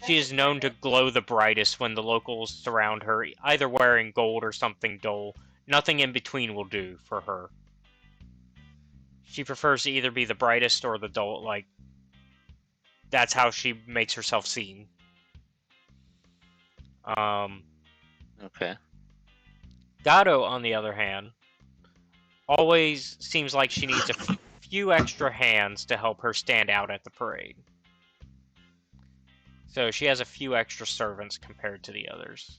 she is known to glow the brightest when the locals surround her, either wearing gold or something dull. Nothing in between will do for her. She prefers to either be the brightest or the dull, like, that's how she makes herself seen. Okay. Gato, on the other hand, always seems like she needs a few extra hands to help her stand out at the parade. So she has a few extra servants compared to the others.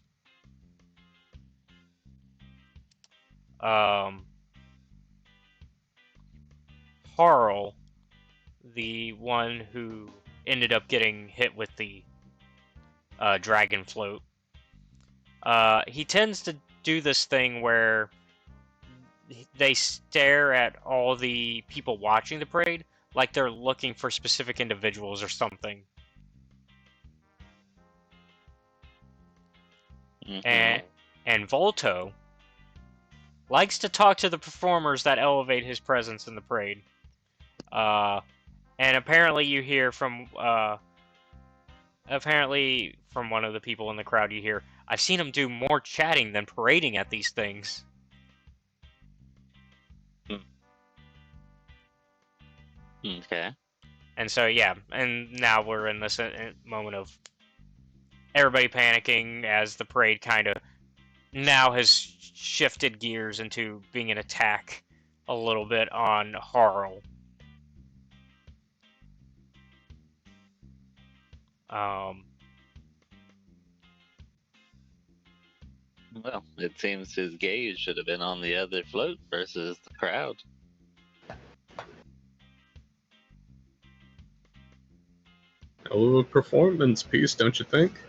Harl, the one who ended up getting hit with the dragon float, he tends to do this thing where they stare at all the people watching the parade like they're looking for specific individuals or something. Mm-hmm. And Volto likes to talk to the performers that elevate his presence in the parade. And apparently you hear from one of the people in the crowd, you hear, I've seen him do more chatting than parading at these things. Okay. And so, yeah, and now we're in this moment of everybody panicking as the parade kind of now has shifted gears into being an attack a little bit on Harl. Well, it seems his gaze should have been on the other float versus the crowd. A little performance piece, don't you think?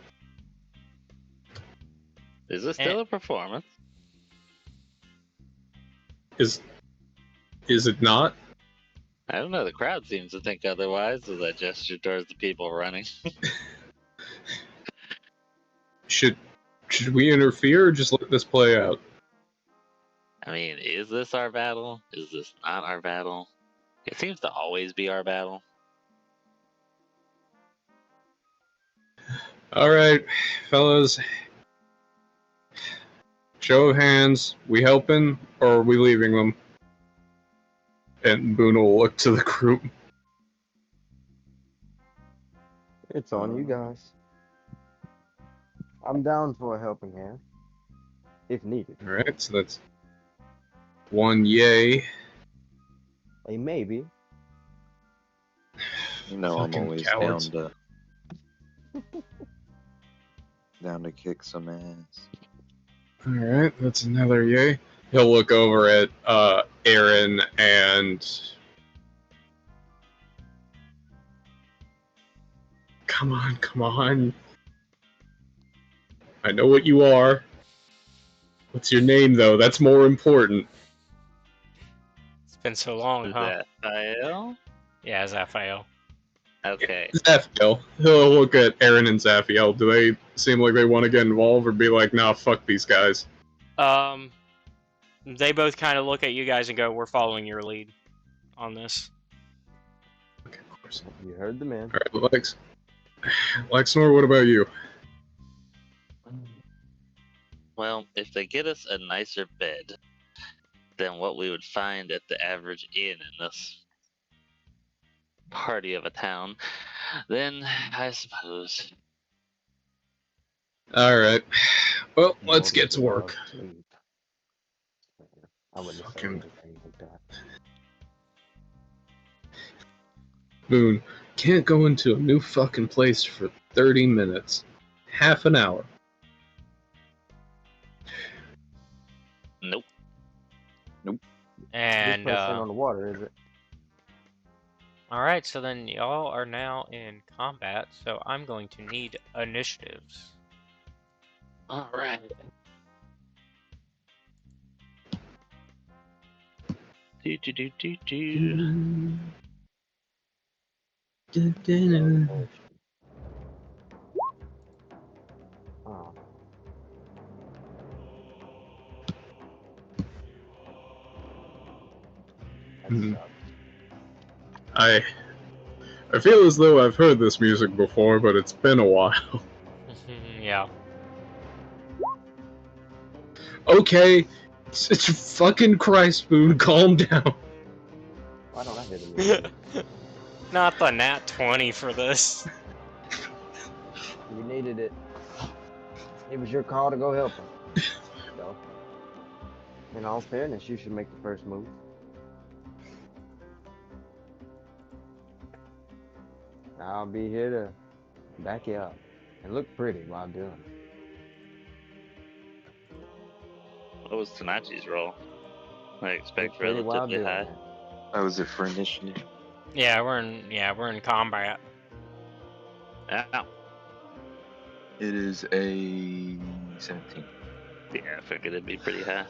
Is this still a performance? Is it not? I don't know. The crowd seems to think otherwise as I gesture towards the people running. Should we interfere or just let this play out? I mean, is this our battle? Is this not our battle? It seems to always be our battle. All right, fellas. Show of hands. We helping or are we leaving them? And Boone will look to the group. It's on you guys. I'm down for a helping hand, if needed. All right, so that's one yay. A maybe. You know, I'm Fucking always cowards. down to kick some ass. All right, that's another yay. He'll look over at Aaron and come on. I know what you are. What's your name, though? That's more important. It's been so long, Is huh? that Fael? Yeah, Zaphael. Okay. Zaphiel. He'll look at Aaron and Zaphiel. Do they seem like they want to get involved or be like, nah, fuck these guys? They both kind of look at you guys and go, we're following your lead on this. Okay, of course. You heard the man. All right, Lexnor, what about you? Well, if they get us a nicer bed than what we would find at the average inn in this party of a town, then I suppose. All right. Well, In let's order get to work. sleep. I wouldn't say Fucking anything like that. Boone, can't go into a new fucking place for 30 minutes. Half an hour. Nope. And, This place ain't on the water, is it? alright, so then y'all are now in combat, so I'm going to need initiatives. Alright. Do. Oh. That Mhm. sucks. I feel as though I've heard this music before, but it's been a while. Yeah. Okay, it's fucking Christ, Boone, calm down. Why don't I hear the music? Not the nat 20 for this. You needed it. It was your call to go help him. So, in all fairness, you should make the first move. I'll be here to back you up and look pretty while doing it. What was Tanachi's role? I expect Look pretty while relatively doing high. it. That was it for initiative. Yeah, we're in combat. Yeah. It is a 17. Yeah, I figured it'd be pretty high.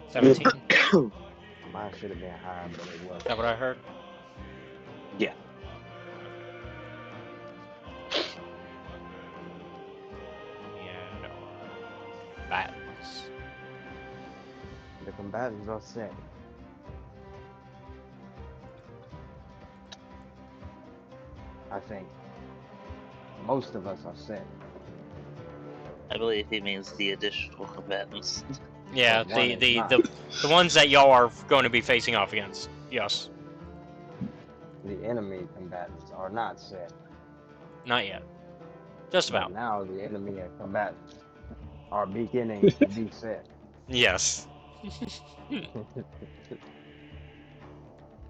17. Is Mine should have been higher, but it wasn't. that what I heard? Yeah. Yeah, battles. The combatants are set. I think most of us are set. I believe he means the additional combatants. Yeah, But one is not. the ones that y'all are going to be facing off against. Yes. The enemy combatants are not set. Not yet. Just But about. now the enemy combatants are beginning to be set. Yes.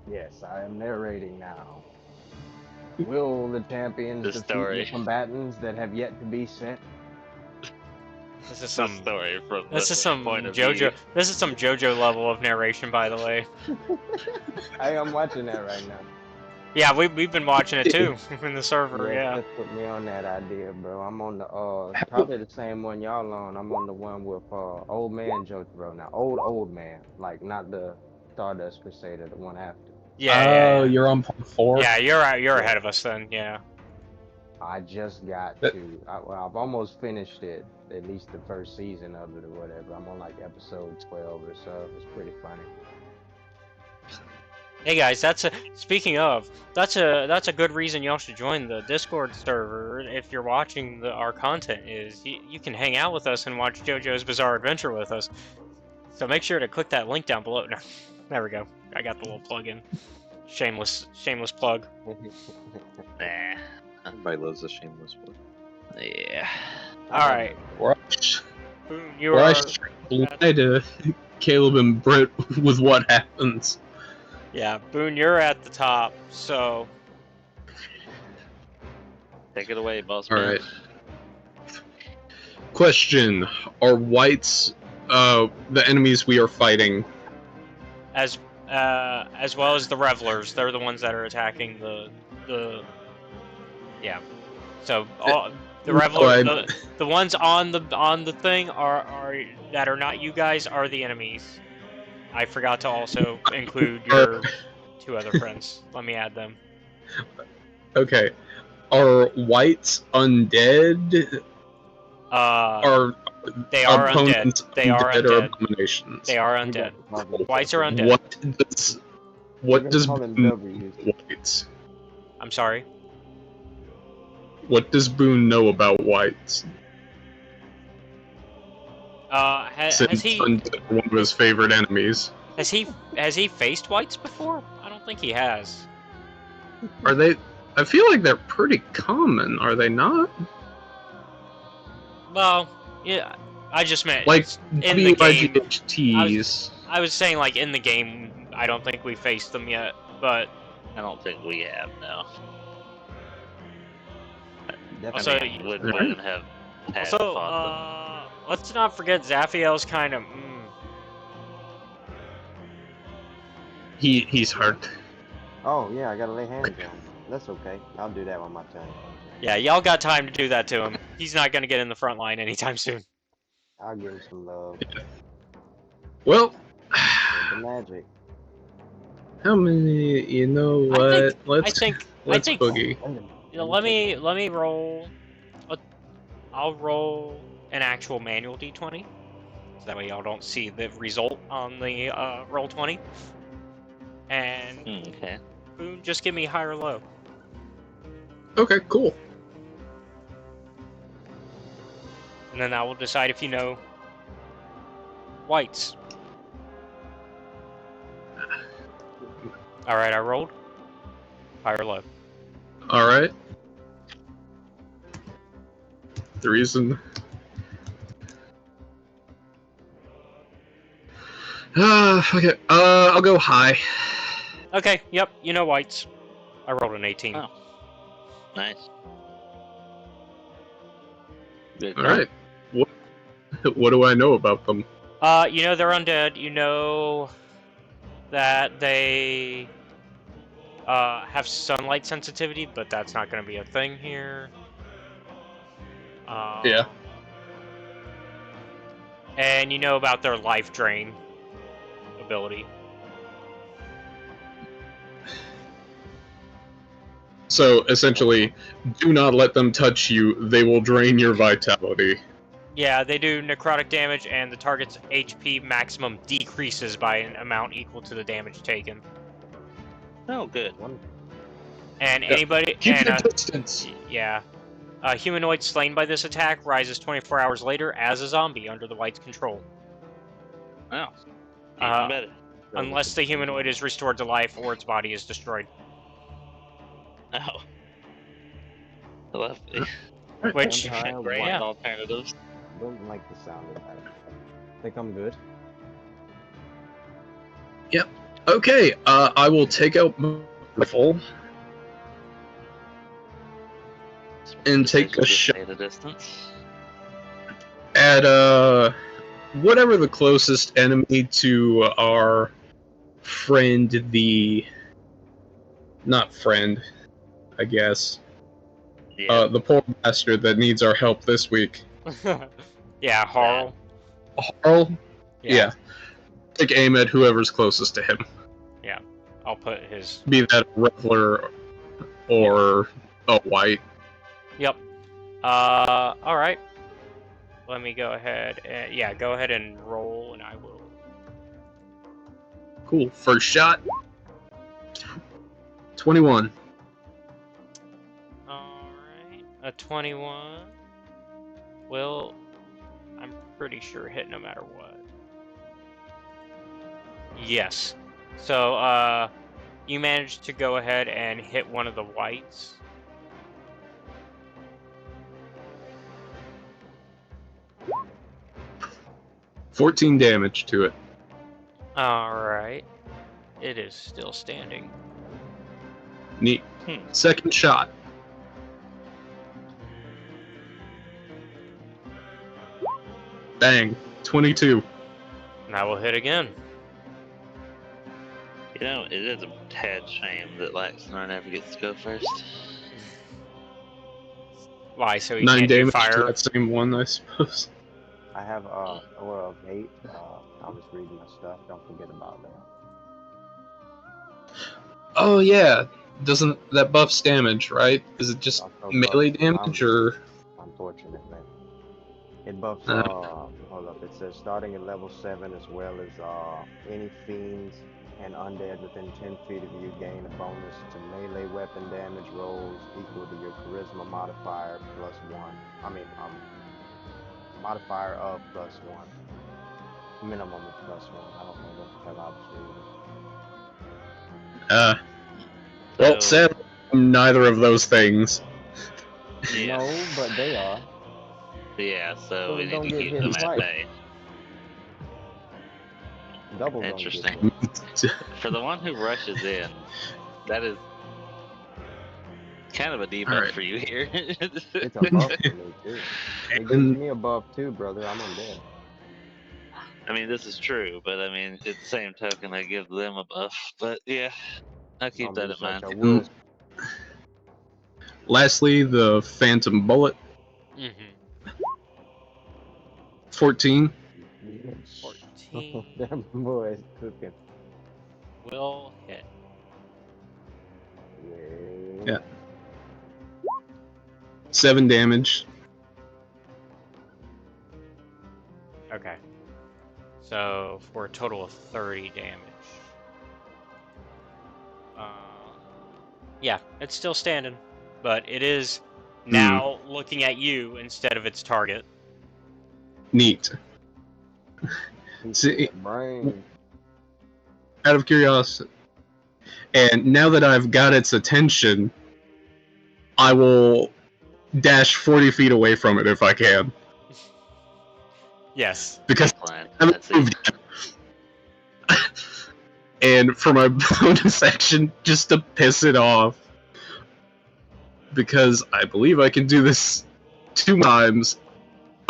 Yes, I am narrating now. Will the champions The defeat story. the combatants that have yet to be set? This is The some story from This the is some point of JoJo. view. This is some JoJo level of narration, by the way. Hey, I'm watching that right now. Yeah, we've been watching it too in the server. Yeah, Yeah. just put me on that idea, bro. I'm on the probably the same one y'all on. I'm on the one with old man Jotaro now. Old man, like not the Stardust Crusader, the one after. Yeah. You're on part 4? Yeah, you're Yeah. ahead of us then. Yeah. I just got That- to. Well, I've almost finished it. At least the first season of it or whatever. I'm on like episode 12 or so. It's pretty funny. Hey guys, speaking of, that's a good reason y'all should join the Discord server if you're watching our content. Is you can hang out with us and watch JoJo's Bizarre Adventure with us. So make sure to click that link down below. No, there we go. I got the little plug-in. Shameless plug. Nah. Everybody loves a shameless one. Yeah. All right, Where you I are. lie to Caleb and Britt with what happens. Yeah, Boone, you're at the top. So Take it away, boss All man. right. Question: are whites the enemies we are fighting? as well as the revelers, they're the ones that are attacking the. Yeah. So all the revelers, the ones on the thing are that are not you guys are the enemies. I forgot to also include your 2 other friends. Let me add them. Okay. Are whites undead? Are They are undead. opponents They are undead or undead. abominations? They are You undead. better call them Whites are W's. undead. What does Call them Boone W's. know about whites? I'm sorry. What does Boone know about whites? Has Since he undead are one of his favorite enemies. has he faced whites before? I don't think he has. Are they? I feel like they're pretty common, are they not? Well, yeah. I just meant Like in the game. WIGHTs. I was saying like in the game. I don't think we faced them yet, but I don't think we have, no. Also, I mean, wouldn't have had also fought let's not forget Zaphiel's kind of. He's hard. Oh yeah, I gotta lay hands on him. That's okay. I'll do that on my turn. Yeah, y'all got time to do that to him. He's not gonna get in the front line anytime soon. I'll give him some love. Well, The magic. how many? You know what? Let's think boogie. Let me roll. I'll roll an actual manual d20, so that way y'all don't see the result on the roll 20. And Okay. boom, just give me high or low. Okay, cool. And then I will decide if you know whites. Alright, I rolled. High or low. All right. The reason. Okay. I'll go high. Okay, yep, you know whites. I rolled an 18. Oh. Nice. Good All call. right. What do I know about them? You know they're undead. You know that they have sunlight sensitivity, but that's not going to be a thing here. Yeah. And you know about their life drain ability. So essentially, do not let them touch you. They will drain your vitality. Yeah, they do necrotic damage, and the target's HP maximum decreases by an amount equal to the damage taken. Oh, good. And Yeah. anybody Keep and your distance. yeah, a humanoid slain by this attack rises 24 hours later as a zombie under the White's control. Wow. Even better. Unless the humanoid is restored to life or its body is destroyed. Oh. Lovely. Which, Vampire Great yeah. alternatives. Don't like the sound of that. Think I'm good. Yep. Okay. I will take out my rifle and take a Just shot stay at a distance. at whatever the closest enemy to our friend, not friend, I guess. Yeah. The poor bastard that needs our help this week. Yeah, Harl. Harl? Yeah. Take aim at whoever's closest to him. Yeah. I'll put his. Be that a Reveler or a white. Yep. Alright. Let me go ahead and. Yeah, go ahead and roll, and I will. Cool. First shot. 21. Alright. A 21. Will. I'm pretty sure hit no matter what. Yes. So, you managed to go ahead and hit one of the whites. $14 damage to it. Alright. It is still standing. Neat. Hmm. Second shot. Bang. 22. And I will hit again. You know, it is a tad shame that Laxnor never gets to go first. Why? So he 9 can't do damage to fire? that same one, I suppose. I have aura of hate. I was reading my stuff. Don't forget about that. Oh, yeah. Doesn't that buffs damage, right? Is it just Also melee buffs damage, or? unfortunately. It buffs, Uh. hold up, it says starting at level 7 as well as any fiends and undead within 10 feet of you gain a bonus to melee weapon damage rolls equal to your charisma modifier plus 1. Modifier of plus 1. Minimum of plus 1. I don't know what the hell I was reading. Well, So, sadly, I'm neither of those things. yeah. No, but they are. Yeah, so So we need don't to get keep hit them at twice. bay. Double don't get Interesting. hit. For the one who rushes in, that is kind of a debuff Alright. for you here. It's a buff for me too. It gives me a buff too, brother. I'm undead. I mean, this is true, but I mean, at the same token, I give them a buff. But yeah, I'll keep that in mind. I would. Lastly, the Phantom Bullet. Mm-hmm. 14. 14 That boy is cooking. will hit. Yeah. 7 damage. Okay. So, for a total of 30 damage. Yeah, it's still standing, but it is now looking at you instead of its target. Neat. Piece See, of brain. out of curiosity, and now that I've got its attention, I will dash 40 feet away from it if I can. Yes. Because Good plan. I haven't That's easy. moved yet. And for my bonus action, just to piss it off, because I believe I can do this 2 times,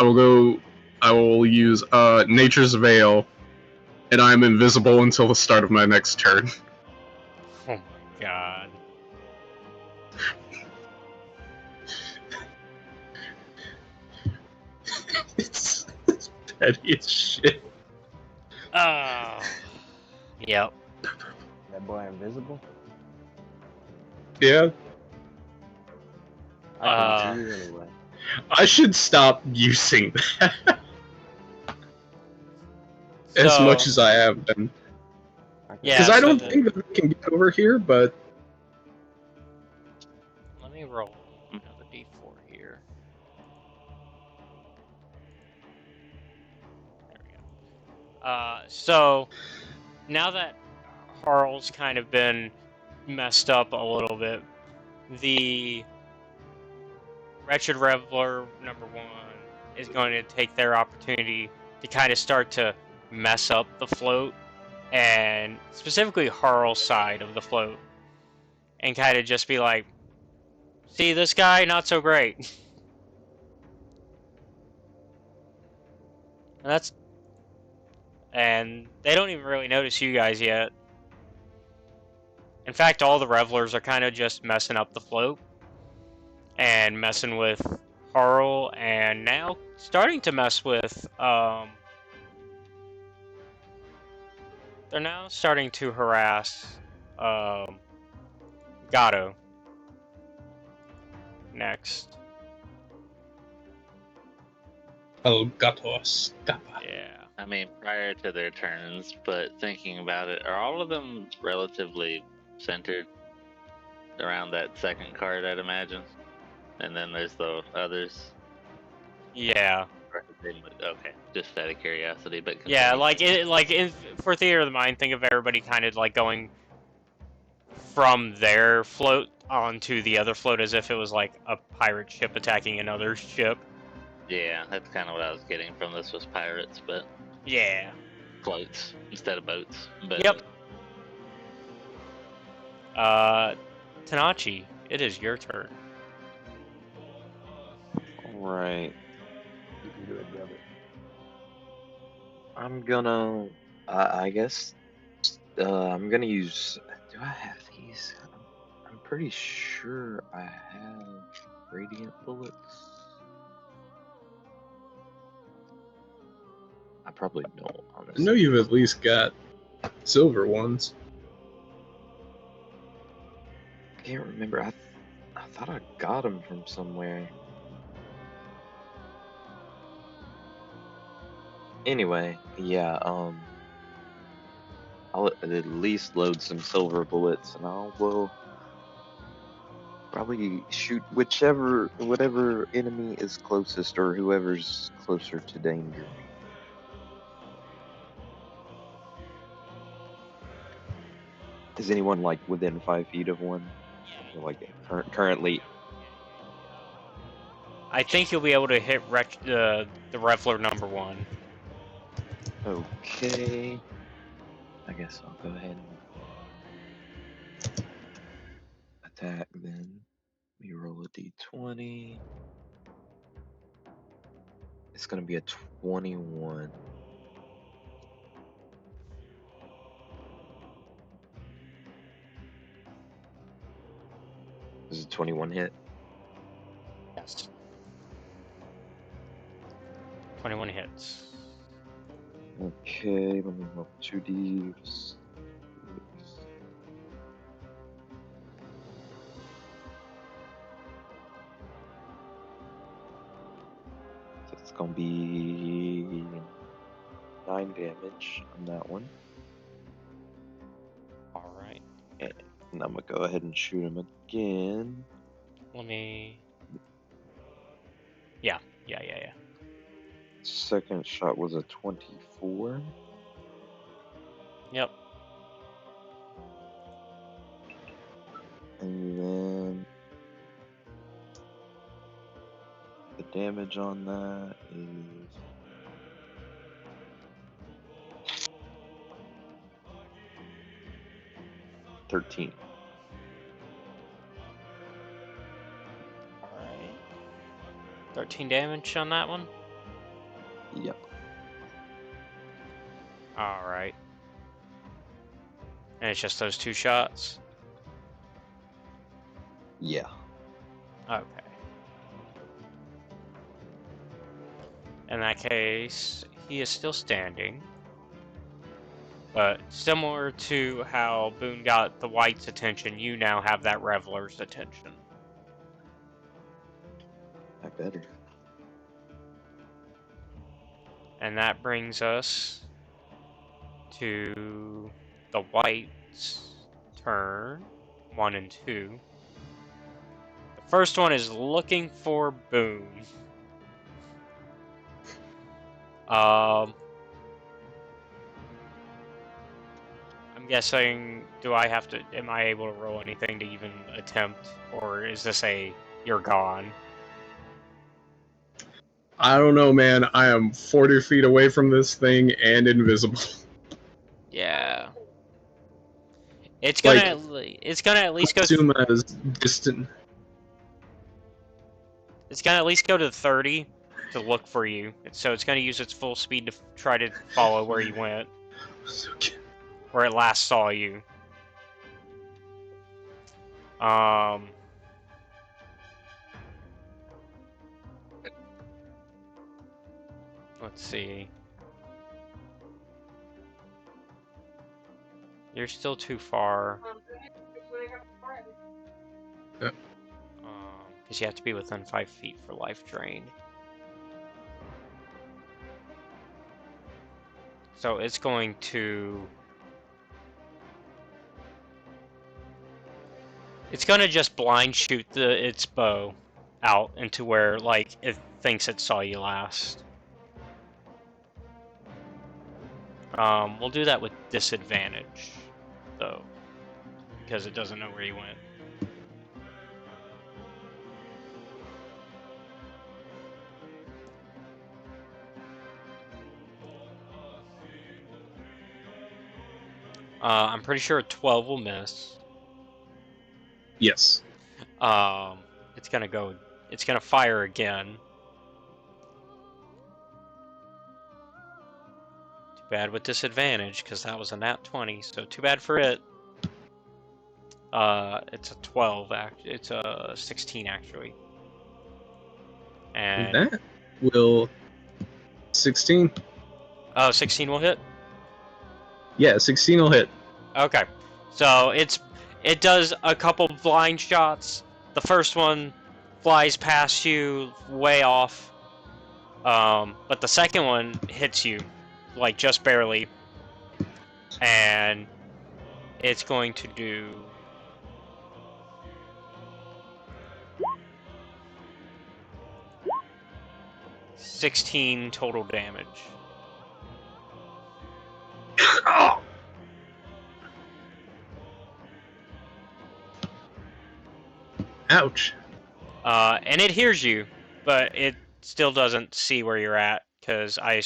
I will use Nature's Veil, and I'm invisible until the start of my next turn. Oh my god. It's petty as shit. Oh. Yep. That boy invisible? Yeah, I couldn't see you anyway. I should stop using that as much as I have been. Yeah, Because I so don't think that we can get over here, but let me roll another d4 here. There we go. So now that Harl's kind of been messed up a little bit, the Wretched Reveler number 1 is going to take their opportunity to kind of start to mess up the float, and specifically Harl's side of the float, and kind of just be like, see this guy, not so great. And they don't even really notice you guys yet. In fact, all the revelers are kind of just messing up the float and messing with Harl, and now starting to mess with they're now starting to harass Gato next. El Gato Escapa. Yeah. I mean, prior to their turns, but thinking about it, are all of them relatively centered around that second card, I'd imagine? And then there's the others? Yeah. Okay, just out of curiosity, but Yeah, continue. for Theater of the Mind, think of everybody kind of like going from their float onto the other float as if it was like a pirate ship attacking another ship. Yeah, that's kind of what I was getting from this was pirates, but Yeah. floats instead of boats. But Yep. Tanachi, it is your turn. Alright. You can do it, brother. I'm gonna. I guess. I'm gonna use. Do I have these? I'm pretty sure I have radiant bullets. I probably don't, I honestly. know you've at least got silver ones. I can't remember. I thought I got them from somewhere. Anyway, yeah. I'll at least load some silver bullets, and I will probably shoot whatever enemy is closest, or whoever's closer to danger. Is anyone like within 5 feet of one? Or, like currently. I think you'll be able to hit the Reveler number 1. Okay. I guess I'll go ahead and attack then. Let me roll a d20. It's gonna be a 21. Does a 21 hit? Yes. 21 hits. Okay, let me roll 2d. So it's gonna be 9 damage on that one. All right. And And I'm gonna go ahead and shoot him again. Let me. Yeah. Second shot was a 24. Yep. And then the damage on that is 13. Alright. 13 damage on that one? Yep. Alright. And it's just those 2 shots? Yeah. Okay. In that case, he is still standing. But similar to how Boone got the White's attention, you now have that Reveler's attention. I better. And that brings us to the White's turn. 1 and 2. The first one is looking for Boone. I'm guessing, am I able to roll anything to even attempt, or is this a, you're gone? I don't know, man. I am 40 feet away from this thing and invisible. Yeah. It's gonna, it's gonna at least go. Assume as distant. It's gonna at least go to 30 to look for you. So it's gonna use its full speed to try to follow where you went, where it last saw you. Let's see. You're still too far. Yep. Because you have to be within 5 feet for life drain. So it's going to... It's gonna just blind shoot its bow out into where, like, it thinks it saw you last. We'll do that with disadvantage, though, because it doesn't know where you went. I'm pretty sure a 12 will miss. Yes. It's gonna fire again. Too bad with disadvantage, because that was a nat 20, so too bad for it. It's a 12, it's a 16, actually. And that will... 16? Oh, 16 will hit? Yeah, 16 will hit. Okay. So it does a couple blind shots. The first one flies past you way off. But the second one hits you, like, just barely. And it's going to do... $16 total damage. Ouch. And it hears you, but it still doesn't see where you're at, because I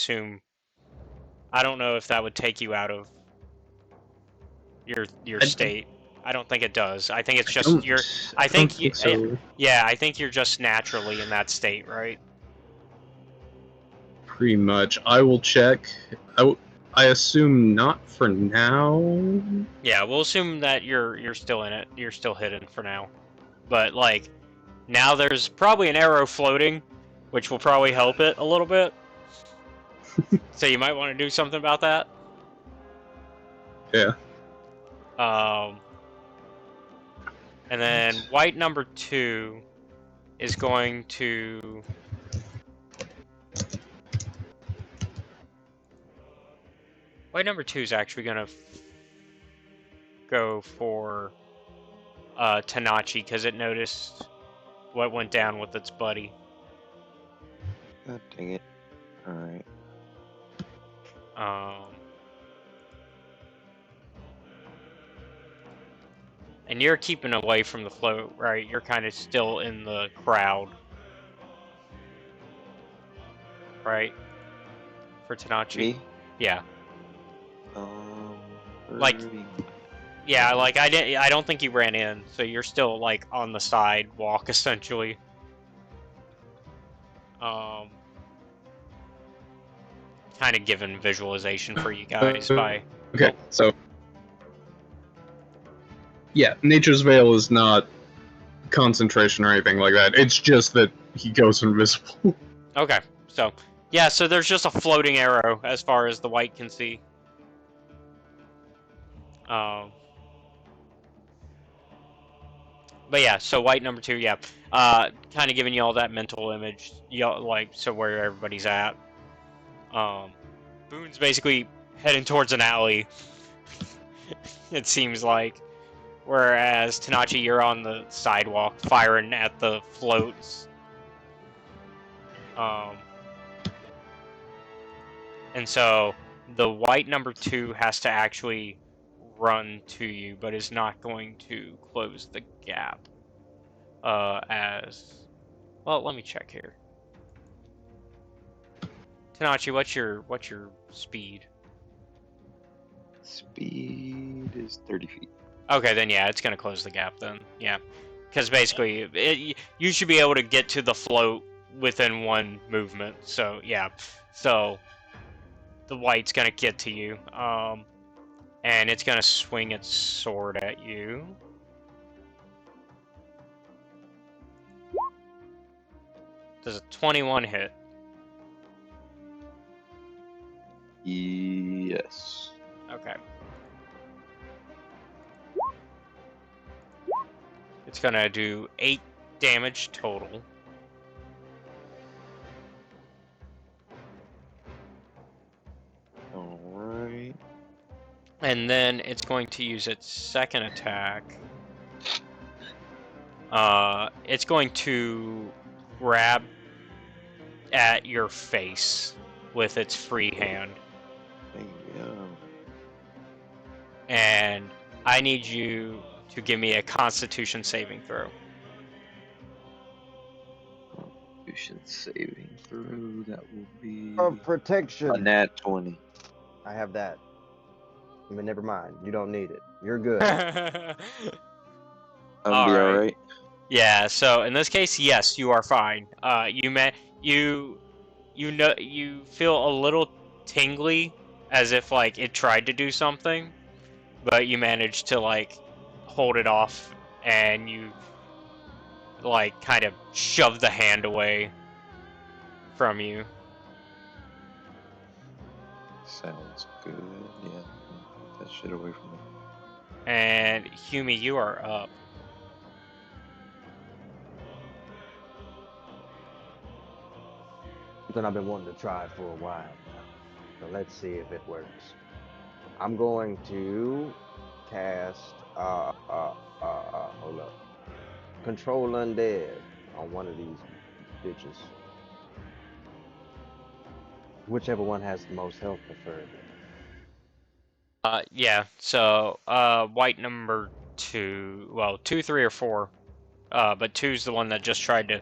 don't know if that would take you out of your state. I don't think it does. I think it's just I think so. Yeah, I think you're just naturally in that state, right? Pretty much. I will check. I assume not for now. Yeah, we'll assume that you're still in it. You're still hidden for now. But, like, now there's probably an arrow floating, which will probably help it a little bit. So you might want to do something about that. Yeah. And then white number 2 is going to... White number 2 is actually going to go for Tanachi because it noticed what went down with its buddy. God dang it. Alright. And you're keeping away from the float, right? You're kind of still in the crowd, right? For Tanachi? Me? Yeah. Like, Yeah, like I don't think you ran in, so you're still like on the sidewalk essentially. Kind of given visualization for you guys by. Okay, so yeah, Nature's Veil is not concentration or anything like that. It's just that he goes invisible. Okay, so yeah, so there's just a floating arrow as far as the white can see. But yeah, so white number 2, yeah. Kind of giving you all that mental image, like so where everybody's at. Boone's basically heading towards an alley. It seems like. Whereas Tanachi, you're on the sidewalk firing at the floats. And so the white number 2 has to actually run to you, but is not going to close the gap. As well, let me check here. Tanachi, what's your speed? Speed is 30 feet. Okay, then yeah, it's gonna close the gap then. Yeah, because basically, you should be able to get to the float within one movement. So yeah, so the white's gonna get to you, and it's gonna swing its sword at you. Does a 21 hit? Yes. Okay. It's gonna do 8 damage total. Alright. And then it's going to use its second attack. It's going to grab at your face with its free hand. Damn. And I need you to give me a Constitution saving throw. Constitution saving throw, that will be Protection. a nat 20. I have that. But never mind. You don't need it. You're good. I'm gonna be alright. Yeah, so in this case, yes, you are fine. You feel a little tingly, as if like it tried to do something, but you managed to like hold it off, and you like kind of shove the hand away from you. Sounds good. Yeah, get that shit away from me. And Humi, you are up. Something I've been wanting to try for a while now. So let's see if it works. I'm going to cast hold up. Control Undead on one of these bitches. Whichever one has the most health preferably. Yeah, so white number 2, well, 2, 3, or 4. But 2's the one that just tried to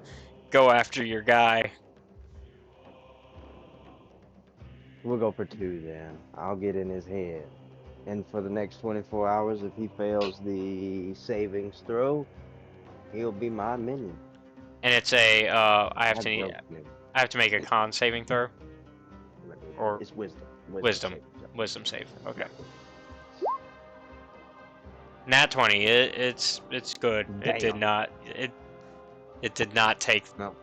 go after your guy. We'll go for 2 then. I'll get in his head. And for the next 24 hours, if he fails the savings throw, he'll be my minion. And it's a I have to make a con saving throw. Or it's wisdom. Wisdom save. Okay. Nat 20. It's good. Damn. It did not take. No.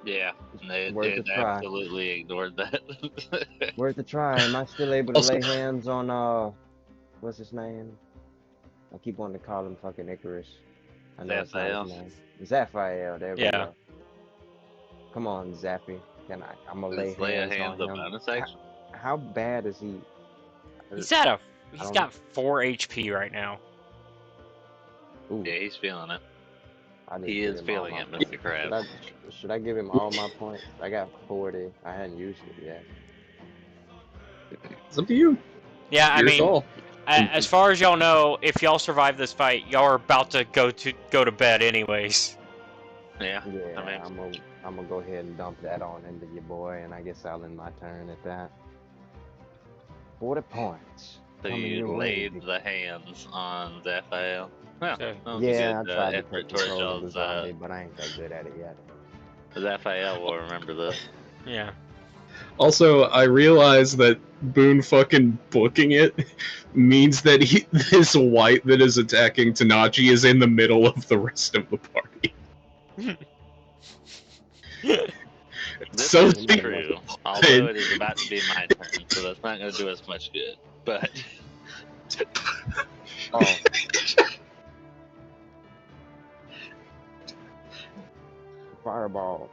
Yeah, they absolutely ignored that. Worth a try. Am I still able to lay hands on what's his name? I keep wanting to call him fucking Icarus. I know it's not his name. Zaphael. There we go. Come on, Zappy. Can I? I'm gonna lay hands on him. How bad is he? He's got 4 HP right now. Ooh, Yeah, he's feeling it. I didn't He give is him all feeling my it, points. Mr. Krabs. Should I give him all my points? I got 40. I hadn't used it yet. It's up to you. Yeah, I Your mean, call. as far as y'all know, if y'all survive this fight, y'all are about to go to bed anyways. Yeah. Yeah, I mean, I'm gonna go ahead and dump that on into your boy, and I guess I'll end my turn at that. 40 points. so Coming you your way, laid big- the hands on Zaphael. Well, So, that was Yeah, a I good tried to effort take towards control of the y'all's. zombie, but I ain't that good at it yet. Zaphael will remember this. yeah. Also, I realize that Boone fucking booking it means that this white that is attacking Tanachi is in the middle of the rest of the party. This So is think- true, although it is about to be my turn, so that's not going to do us much good. But Oh, fireball,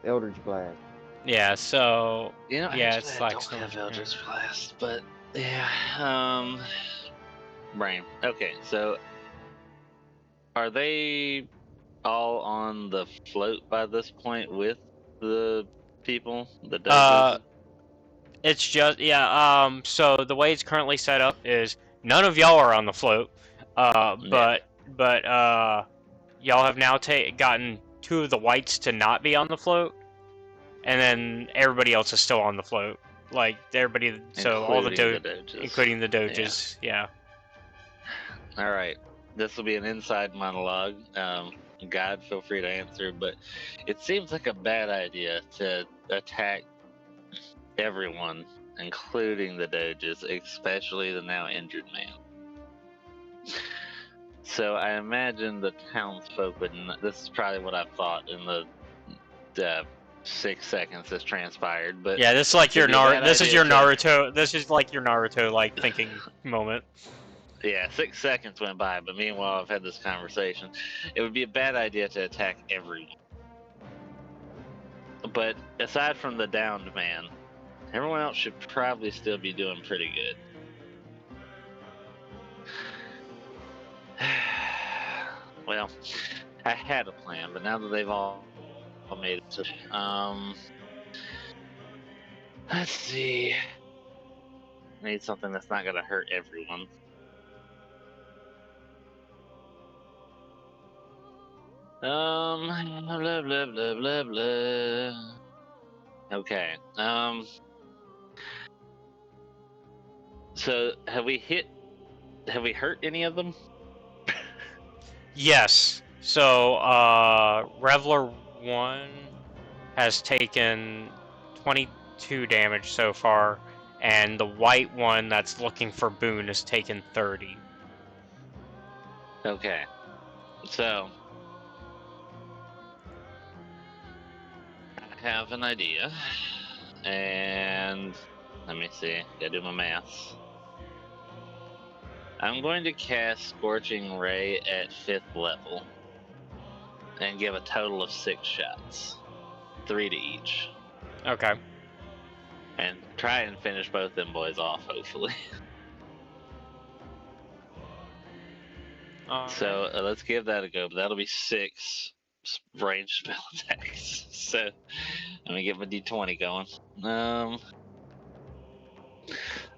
Eldritch Blast. Yeah, so you know, yeah, actually, it's I like don't some, have yeah. Eldritch Blast, but yeah, brain. Okay, so are they all on the float by this point with the people, the doges? It's just so the way it's currently set up is none of y'all are on the float. Yeah. But y'all have now gotten two of the whites to not be on the float, and then everybody else is still on the float. Like everybody, so all the Including the doges. including the doges. Yeah. All right. This will be an inside monologue. God, feel free to answer, but it seems like a bad idea to attack everyone, including the doges, especially the now injured man. So I imagine the townsfolk would. This is probably what I've thought in the 6 seconds this transpired, but Yeah, this is like your it'd be a bad This is idea your to- Naruto. This is like your Naruto like thinking moment. Yeah, 6 seconds went by, but meanwhile, I've had this conversation. It would be a bad idea to attack everyone. But aside from the downed man, everyone else should probably still be doing pretty good. Well, I had a plan, but now that they've all made it to. Let's see. I need something that's not going to hurt everyone. Blah blah blah blah blah. Okay. So have we hurt any of them? Yes. So Reveler 1 has taken 22 damage so far, and the white one that's looking for Boone has taken 30. Okay. So I have an idea, and let me see. Gotta do my math. I'm going to cast Scorching Ray at 5th level and give a total of 6 shots, 3 to each, Okay. and try and finish both them boys off, hopefully. So let's give that a go. But that'll be 6 range spell attacks. So let me get my d20 going.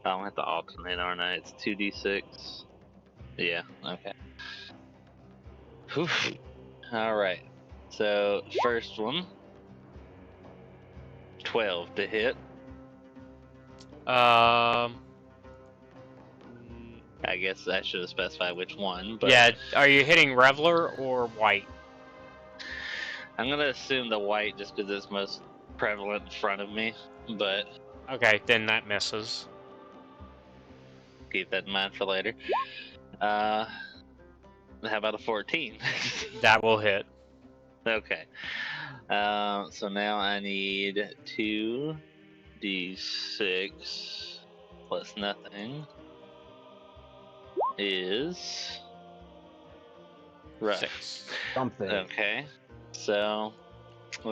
I'll have to alternate, aren't I? It's 2d6. Yeah. Okay. Whew. All right. So first one, 12 to hit. Um. I guess I should have specified which one, but Yeah. Are you hitting Reveler or white? I'm gonna assume the white just because it's most prevalent in front of me. But Okay, then that misses. keep that in mind for later. How about a 14? That will hit. Okay. So now I need 2d6 plus nothing is rough. 6. Something. Okay. So So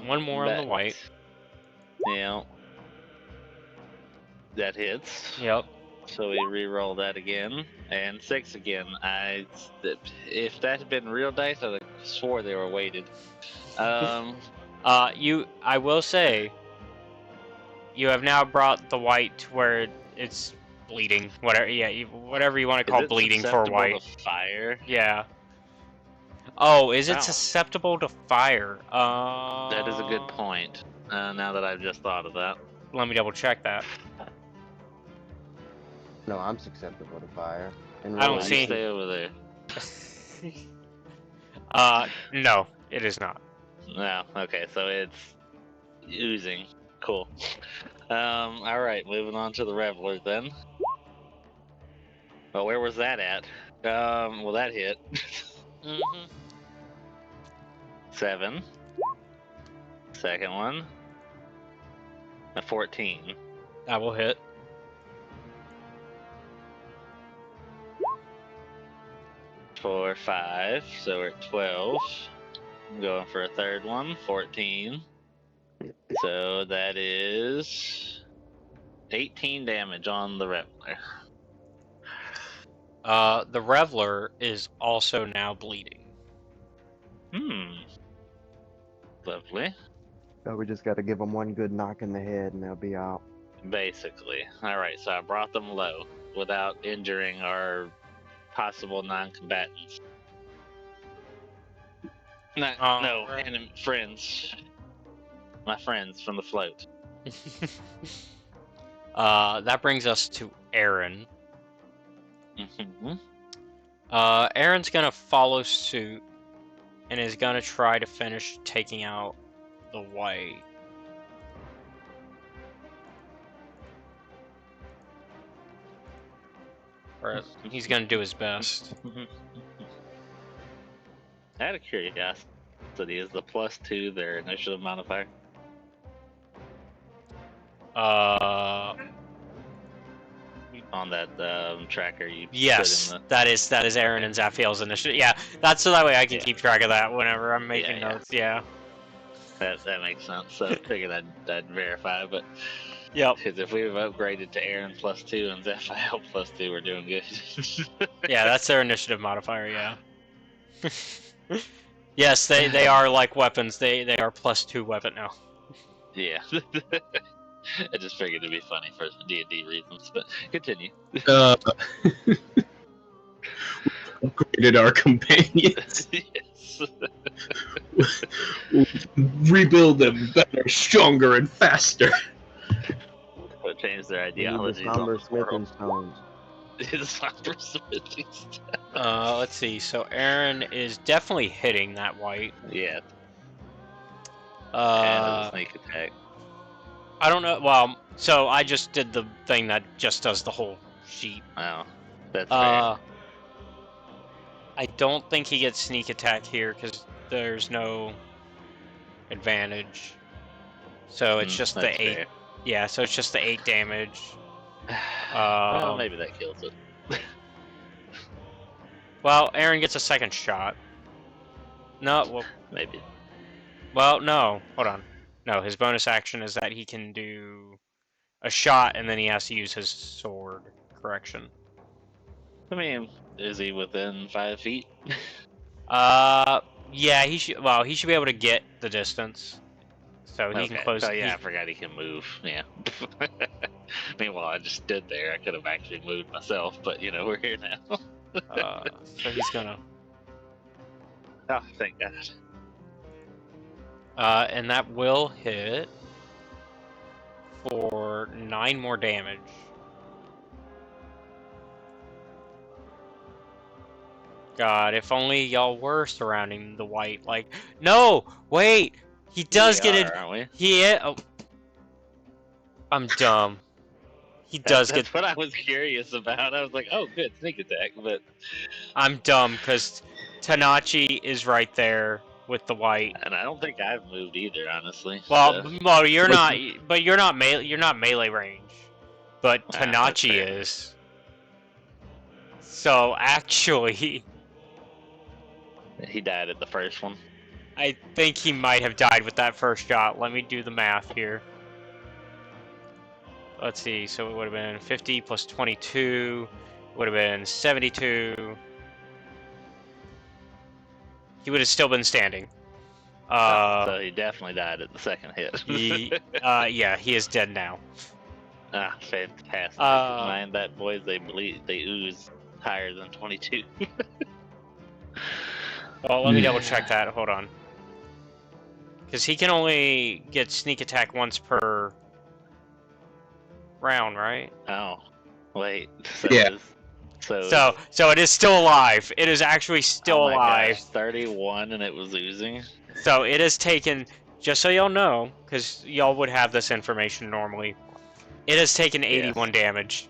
one more on the that- white. Yeah. That hits. Yep. So we re-roll that again, and 6 again. If that had been real dice, I would have swore they were weighted. I will say, you have now brought the white to where it's bleeding. Whatever, yeah, whatever you want to Is call it bleeding for susceptible white. to fire? Yeah. Oh, is it Oh. susceptible to fire? That is a good point. Now that I've just thought of that. Let me double check that. No, I'm susceptible to fire. And I don't You see. stay over there. No, it is not. No, okay, so it's oozing. Cool. Alright, moving on to the Reveler then. Well, where was that at? Well, that hit. Mm-hmm. 7. Second one. A 14. That will hit. For 5, so we're at 12. I'm going for a third one, 14. So that is 18 damage on the Reveler. The Reveler is also now bleeding. Lovely. So we just got to give them one good knock in the head and they'll be out. Basically. Alright, so I brought them low without injuring our possible non-combatants. No, Right. friends. My friends from the float. That brings us to Aaron. Mm-hmm. Aaron's gonna follow suit and is gonna try to finish taking out the white. Or he's gonna do his best. Out of curiosity, is the +2 their initiative modifier? On that tracker you Yes, put in that is Aaron and Zaphiel's initiative. Yeah, that's so that way I can Yeah. keep track of that whenever I'm making Yeah. notes. Yeah. That makes sense. So I figured I'd verify, but Yep. because if we've upgraded to Aaron +2 and Zaphiel +2, we're doing good. Yeah, that's their initiative modifier. Yeah. Yes, they are like weapons. They are +2 weapon now. Yeah. I just figured it'd be funny for D&D reasons, but continue. Upgraded our companions. Yes. Rebuild them better, stronger, and faster. But change their We need the ideologies somber on the smithing world. stones. The somber smithing stone. Let's see. So Aaron is definitely hitting that white. Yeah, and as a Uh, sneak attack. I don't know. Well, so I just did the thing that just does the whole sheet. Oh, that's fair. I don't think he gets sneak attack here because there's no advantage. So it's just the That's 8. fair. Yeah, so it's just the 8 damage. Well, maybe that kills it. Well, Aaron gets a second shot. No, Maybe. well, no. Hold on. No, his bonus action is that he can do a shot and then he has to use his sword. Correction. I mean, is he within 5 feet? Yeah, he should. Well, he should be able to get the distance, so he can close. Oh yeah, I forgot he can move. Yeah. Meanwhile, I just stood there. I could have actually moved myself, but you know, we're here now. So he's gonna. Oh, thank God. And that will hit for 9 more damage. God, if only y'all were surrounding the white. Like, no, wait, he does get it. Aren't we? Oh, I'm dumb. He does That's get. what I was curious about. I was like, oh, good, sneak attack, but I'm dumb because Tanachi is right there with the white. and I don't think I've moved either, honestly. Well, so. well, you're not. But you're not melee range. But That's Tanachi fair. is. So actually, He died at the first one. I think he might have died with that first shot. Let me do the math here. let's see, so it would have been 50 plus 22, would have been 72. He would have still been standing. So he definitely died at the second hit. Yeah, he is dead now. Ah, fantastic. Mind that, boys, they ooze higher than 22. Well, let me double check that. Hold on. Because he can only get sneak attack once per round, right? Oh, wait. Yeah. So it is still alive. It is actually still oh my alive. Gosh, 31 and it was oozing. So it has taken, just so y'all know, because y'all would have this information normally, it has taken 81 damage.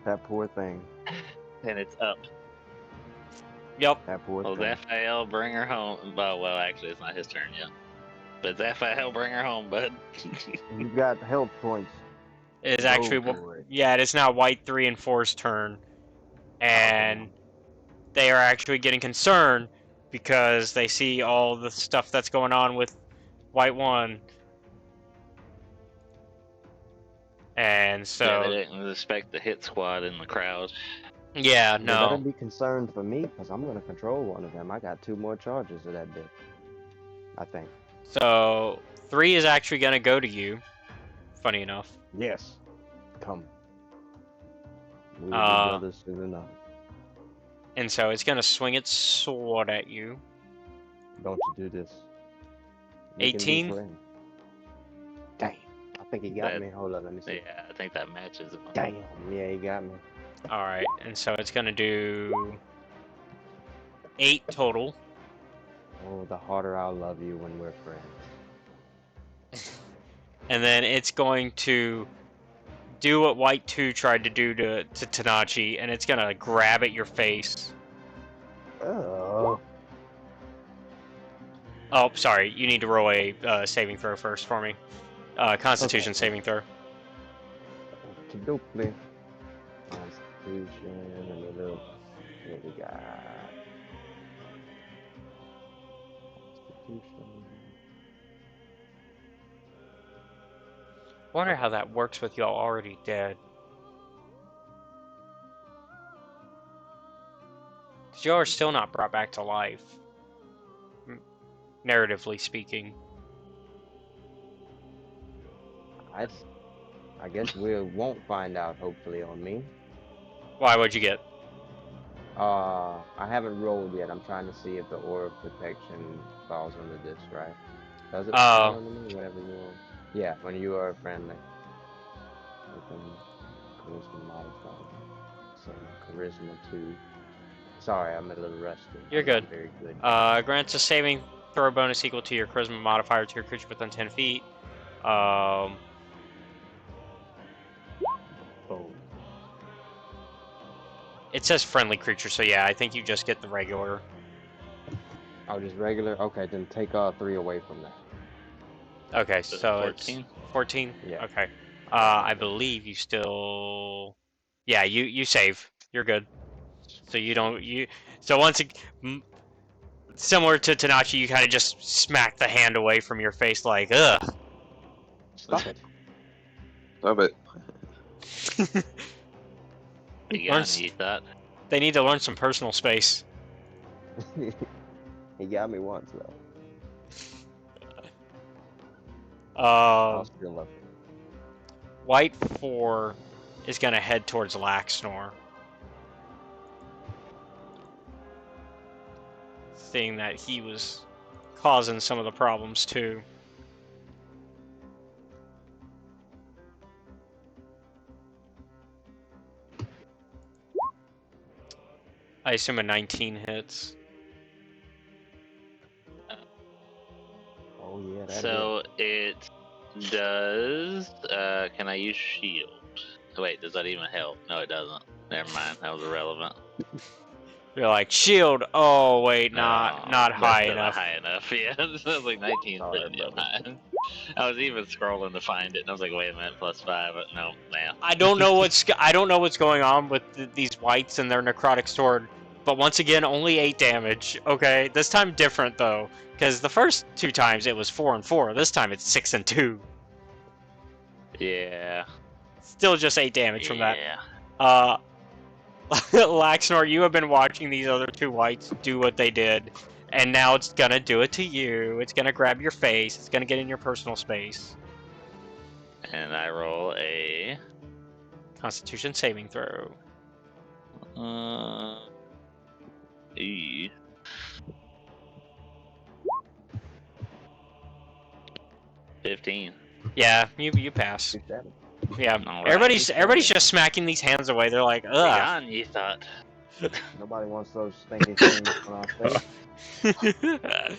That poor thing. And it's up. Yep. That poor Well, thing. Zaphael, bring her home. Well, actually, it's not his turn yet. But Zaphael, bring her home, bud. You've got health points. It is actually, yeah, it is now White 3 and 4's turn. And they are actually getting concerned because they see all the stuff that's going on with White 1. And so... Yeah, they didn't expect the hit squad in the crowd. Yeah, You no. better be concerned for me, because I'm going to control one of them. I got 2 more charges of that bit. I think. So, 3 is actually going to go to you. Funny enough. Yes. Come. We will be brothers soon enough. And so it's going to swing its sword at you. Don't you do this. 18? Damn. I think he got me. Hold on, let me see. Yeah, I think that matches him. Damn. Yeah, he got me. Alright, and so it's going to do 8 total. Oh, the harder I'll love you when we're friends. And then it's going to do what White 2 tried to do to Tanachi, and it's going to grab at your face. Oh. Oh, sorry. You need to roll a saving throw first for me. Constitution saving throw. Okey-dokey. Constitution, a little. What we got? Constitution. Wonder how that works with y'all already dead. Because y'all are still not brought back to life. Narratively speaking. I guess we won't find out, hopefully, on me. Why? What'd you get? I haven't rolled yet. I'm trying to see if the aura of protection falls under this, right? Does it fall under me? Whatever you want. Yeah, when you are friendly. Within charisma modifier. So charisma 2. Sorry, I'm a little rusty. You're good. Very good. Grants a saving throw bonus equal to your charisma modifier to your creature within 10 feet. Oh. It says friendly creature, so yeah, I think you just get the regular. Oh, just regular? Okay, then take 3 away from that. Okay, so 14? It's 14? Yeah. Okay. I believe you still... Yeah, you save. You're good. So you don't... So once it... Similar to Tanachi, you kind of just smack the hand away from your face like, ugh. Stop it. Stop it. You got me, you thought? They need to learn some personal space. He got me once, though. Um, still love it. White 4 is going to head towards Laxnor. Seeing that he was causing some of the problems too. I assume a 19 hits. Oh yeah, that So it does. Can I use shield? Wait, does that even help? No, it doesn't. Never mind. That was irrelevant. You're like, shield. Oh wait, not high Still enough. Not high enough. Yeah, that was like 19. I was even scrolling to find it, and I was like, wait a minute, +5. But no, man. I don't know what's going on with these whites and their necrotic sword. But once again, only 8 damage. Okay, this time different though, because the first 2 times it was 4 and 4. This time it's 6 and 2. Yeah. Still just 8 damage from that. Yeah. Laxnor, you have been watching these other two whites do what they did, and now it's gonna do it to you. It's gonna grab your face. It's gonna get in your personal space. And I roll a Constitution saving throw. E. 15. Yeah, you pass. 2-7. Yeah, All right. everybody's just smacking these hands away. They're like, Be ugh. gone, ye thought. Nobody wants those stinky things on our face.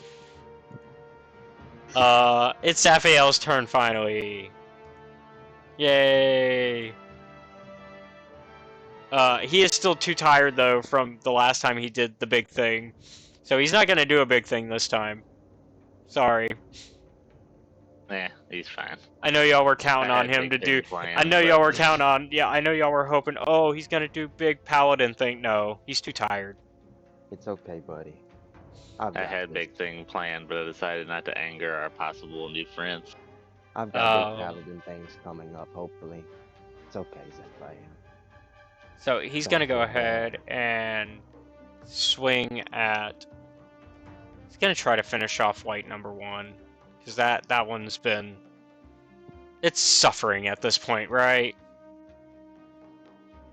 It's Raphael's turn finally. Yay. He is still too tired though from the last time he did the big thing. So he's not gonna do a big thing this time. Sorry. He's fine. I know y'all were counting I on had him to big do. things planned, I know but- y'all were counting on. Yeah, I know y'all were hoping. Oh, he's gonna do big paladin thing. No, he's too tired. It's okay, buddy. I've I got had this. big thing planned, but I decided not to anger our possible new friends. I've got Oh. big paladin things coming up, hopefully. It's okay, Zephyr. So he's Don't gonna go feel bad. ahead and swing at. He's gonna try to finish off white number one, because that one's been. It's suffering at this point, right?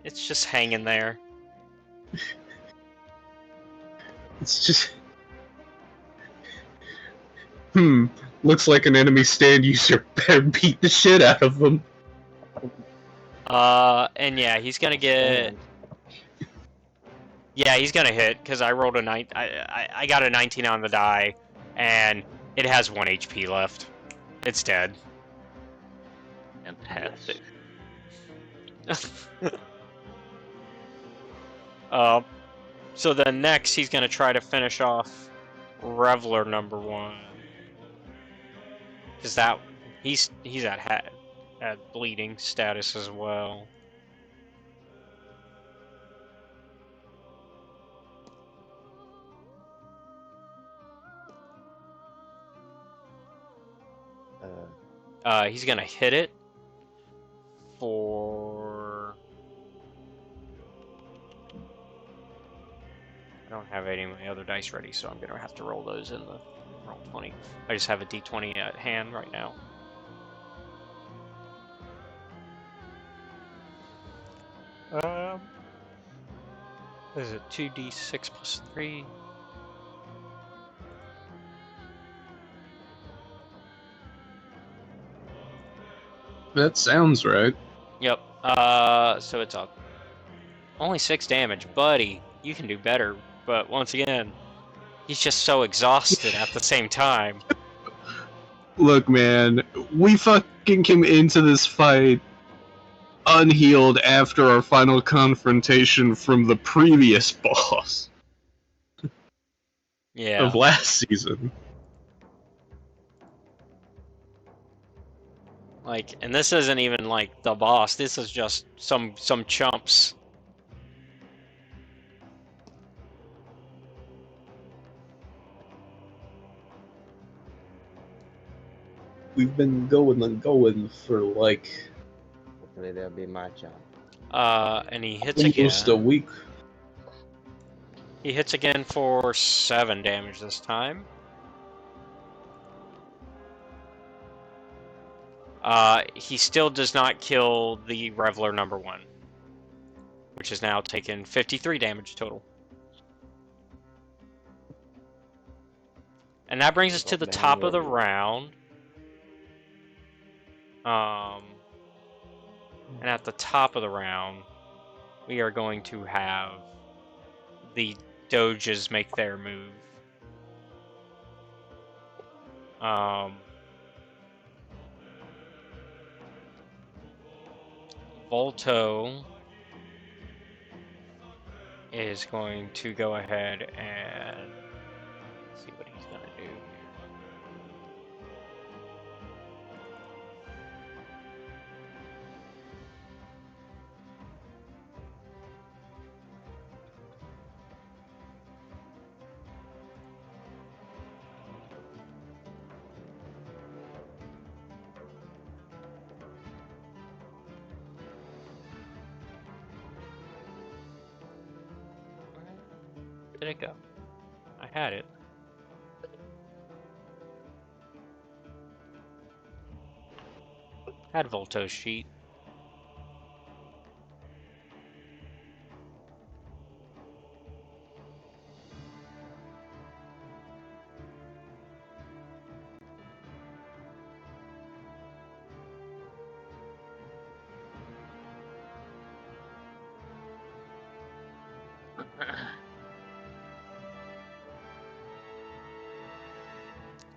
It's just hanging there. It's just. Looks like an enemy stand user better beat the shit out of them. And yeah, he's gonna get. And Yeah, he's gonna hit because I rolled a 9. I got a 19 on the die, and it has 1 HP left. It's dead. Fantastic. So then next he's gonna try to finish off Reveler number one, because that he's at bleeding status as well. He's gonna hit it for. I don't have any of my other dice ready, so I'm gonna have to roll those in the roll 20. I just have a d20 at hand right now. What is it? 2d6 plus 3. That sounds right. Yep. So it's up. Only 6 damage, buddy. You can do better. But once again, he's just so exhausted at the same time. Look, man, we fucking came into this fight unhealed after our final confrontation from the previous boss Yeah. of last season. Like, and this isn't even like the boss. This is just some chumps. We've been going for like hopefully that'll be my job. And he hits again. almost a week. He hits again for 7 damage this time. He still does not kill the Reveler number 1, which has now taken 53 damage total. And that brings us to the top of the round. And at the top of the round, we are going to have the Doges make their move. Volto is going to go ahead and see what he's going to do. did it go? I had it. Had Volto's sheet.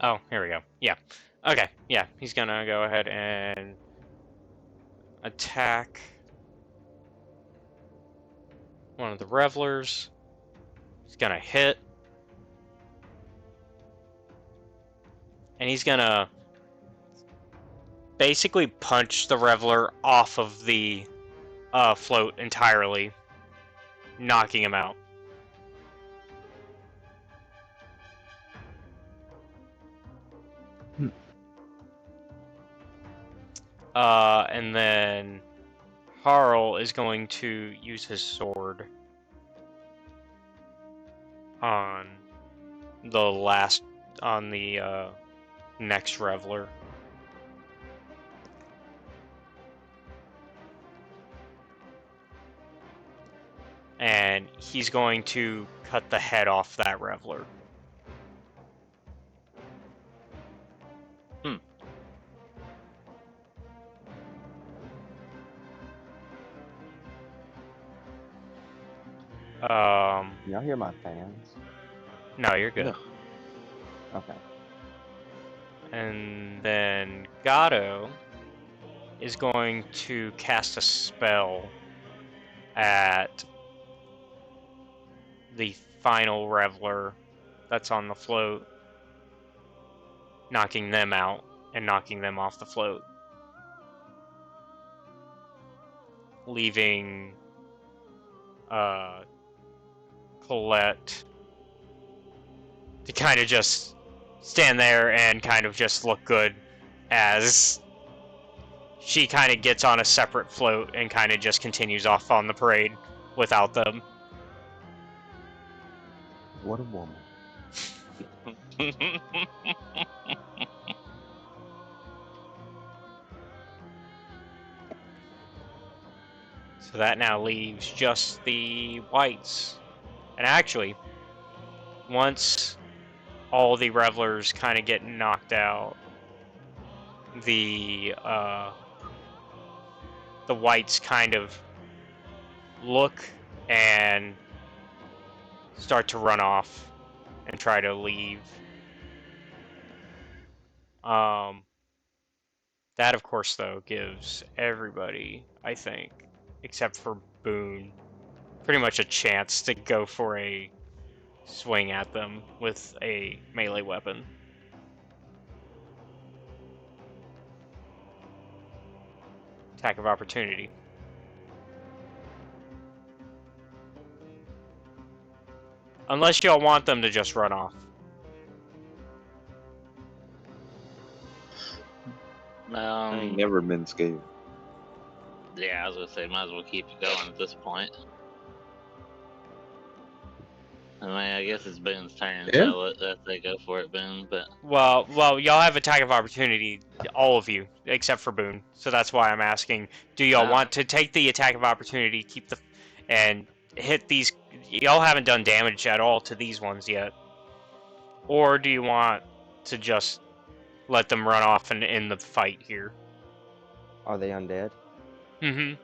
Oh, here we go. Yeah. Okay, yeah, he's gonna go ahead and attack one of the revelers. He's gonna hit. And he's gonna basically punch the reveler off of the float entirely, knocking him out. And then Harl is going to use his sword on the next reveler. And he's going to cut the head off that reveler. Y'all hear my fans? No, you're good. No. Okay. And then Gato is going to cast a spell at the final reveler that's on the float, knocking them out and knocking them off the float, leaving Colette to kind of just stand there and kind of just look good as she kind of gets on a separate float and kind of just continues off on the parade without them. What a woman. So that now leaves just the whites. And actually, once all the revelers kind of get knocked out, the whites kind of look and start to run off and try to leave. That, of course, though, gives everybody, I think, except for Boone, pretty much a chance to go for a swing at them with a melee weapon. Attack of opportunity. Unless y'all want them to just run off. I ain't never been scared. Yeah, I was gonna say, might as well keep it going at this point. I mean, I guess it's Boone's turn, Yeah. so let they go for it, Boone. But Well, y'all have attack of opportunity, all of you, except for Boone. So that's why I'm asking: do y'all want to take the attack of opportunity, and hit these? Y'all haven't done damage at all to these ones yet, or do you want to just let them run off and end the fight here? Are they undead? Mm-hmm.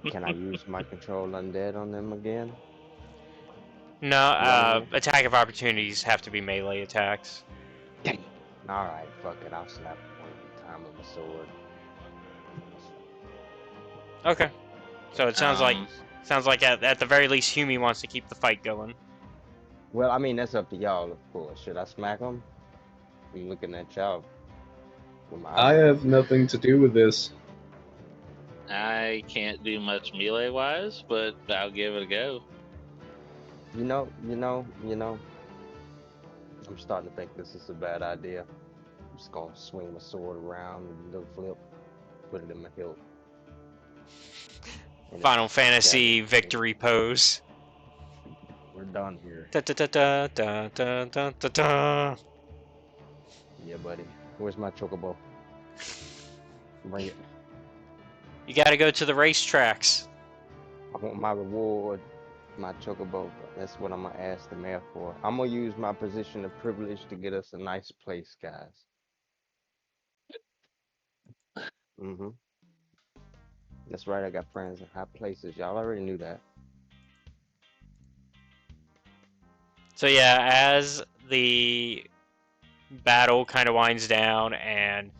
Can I use my control undead on them again? No, attack of opportunities have to be melee attacks. Alright, fuck it. I'll snap one time with my sword. Okay. So it sounds like at the very least Humi wants to keep the fight going. Well, I mean, that's up to y'all, of course. Should I smack them? I'm looking at y'all. With my I have nothing to do with this. I can't do much melee wise, but I'll give it a go. You know. I'm starting to think this is a bad idea. I'm just gonna swing my sword around with a little flip, put it in my hilt. And Final stab Fantasy it. victory pose. We're done here. Da da da da da da da da da. Yeah, buddy. Where's my chocobo? Bring it. You gotta go to the racetracks. I want my reward, my chocobo. That's what I'm gonna ask the mayor for. I'm gonna use my position of privilege to get us a nice place, guys. Mm-hmm. That's right. I got friends in high places. Y'all already knew that. So yeah, as the battle kind of winds down and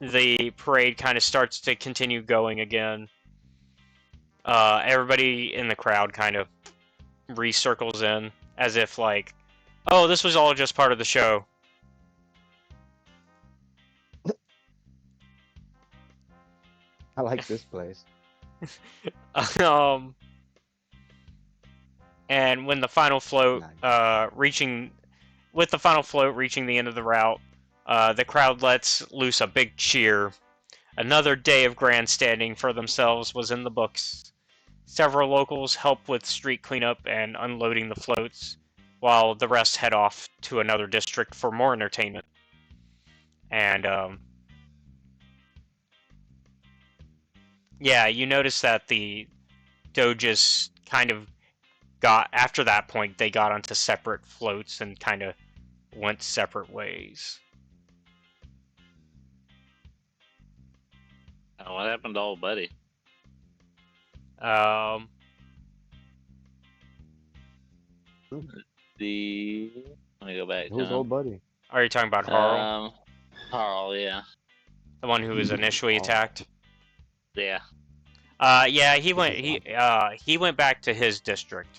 the parade kind of starts to continue going again, everybody in the crowd kind of recircles in as if like, oh, this was all just part of the show. I like this place. And when the final float Nice. reaching the end of the route, the crowd lets loose a big cheer. Another day of grandstanding for themselves was in the books. Several locals help with street cleanup and unloading the floats, while the rest head off to another district for more entertainment. And yeah, you notice that the Doges kind of got, after that point, they got onto separate floats and kind of went separate ways. What happened to old buddy? Um, Let me go back to Who's him. old buddy? are you talking about Harl? Harl, yeah. The one who was initially Oh. attacked? Yeah. Yeah, he is went back to his district.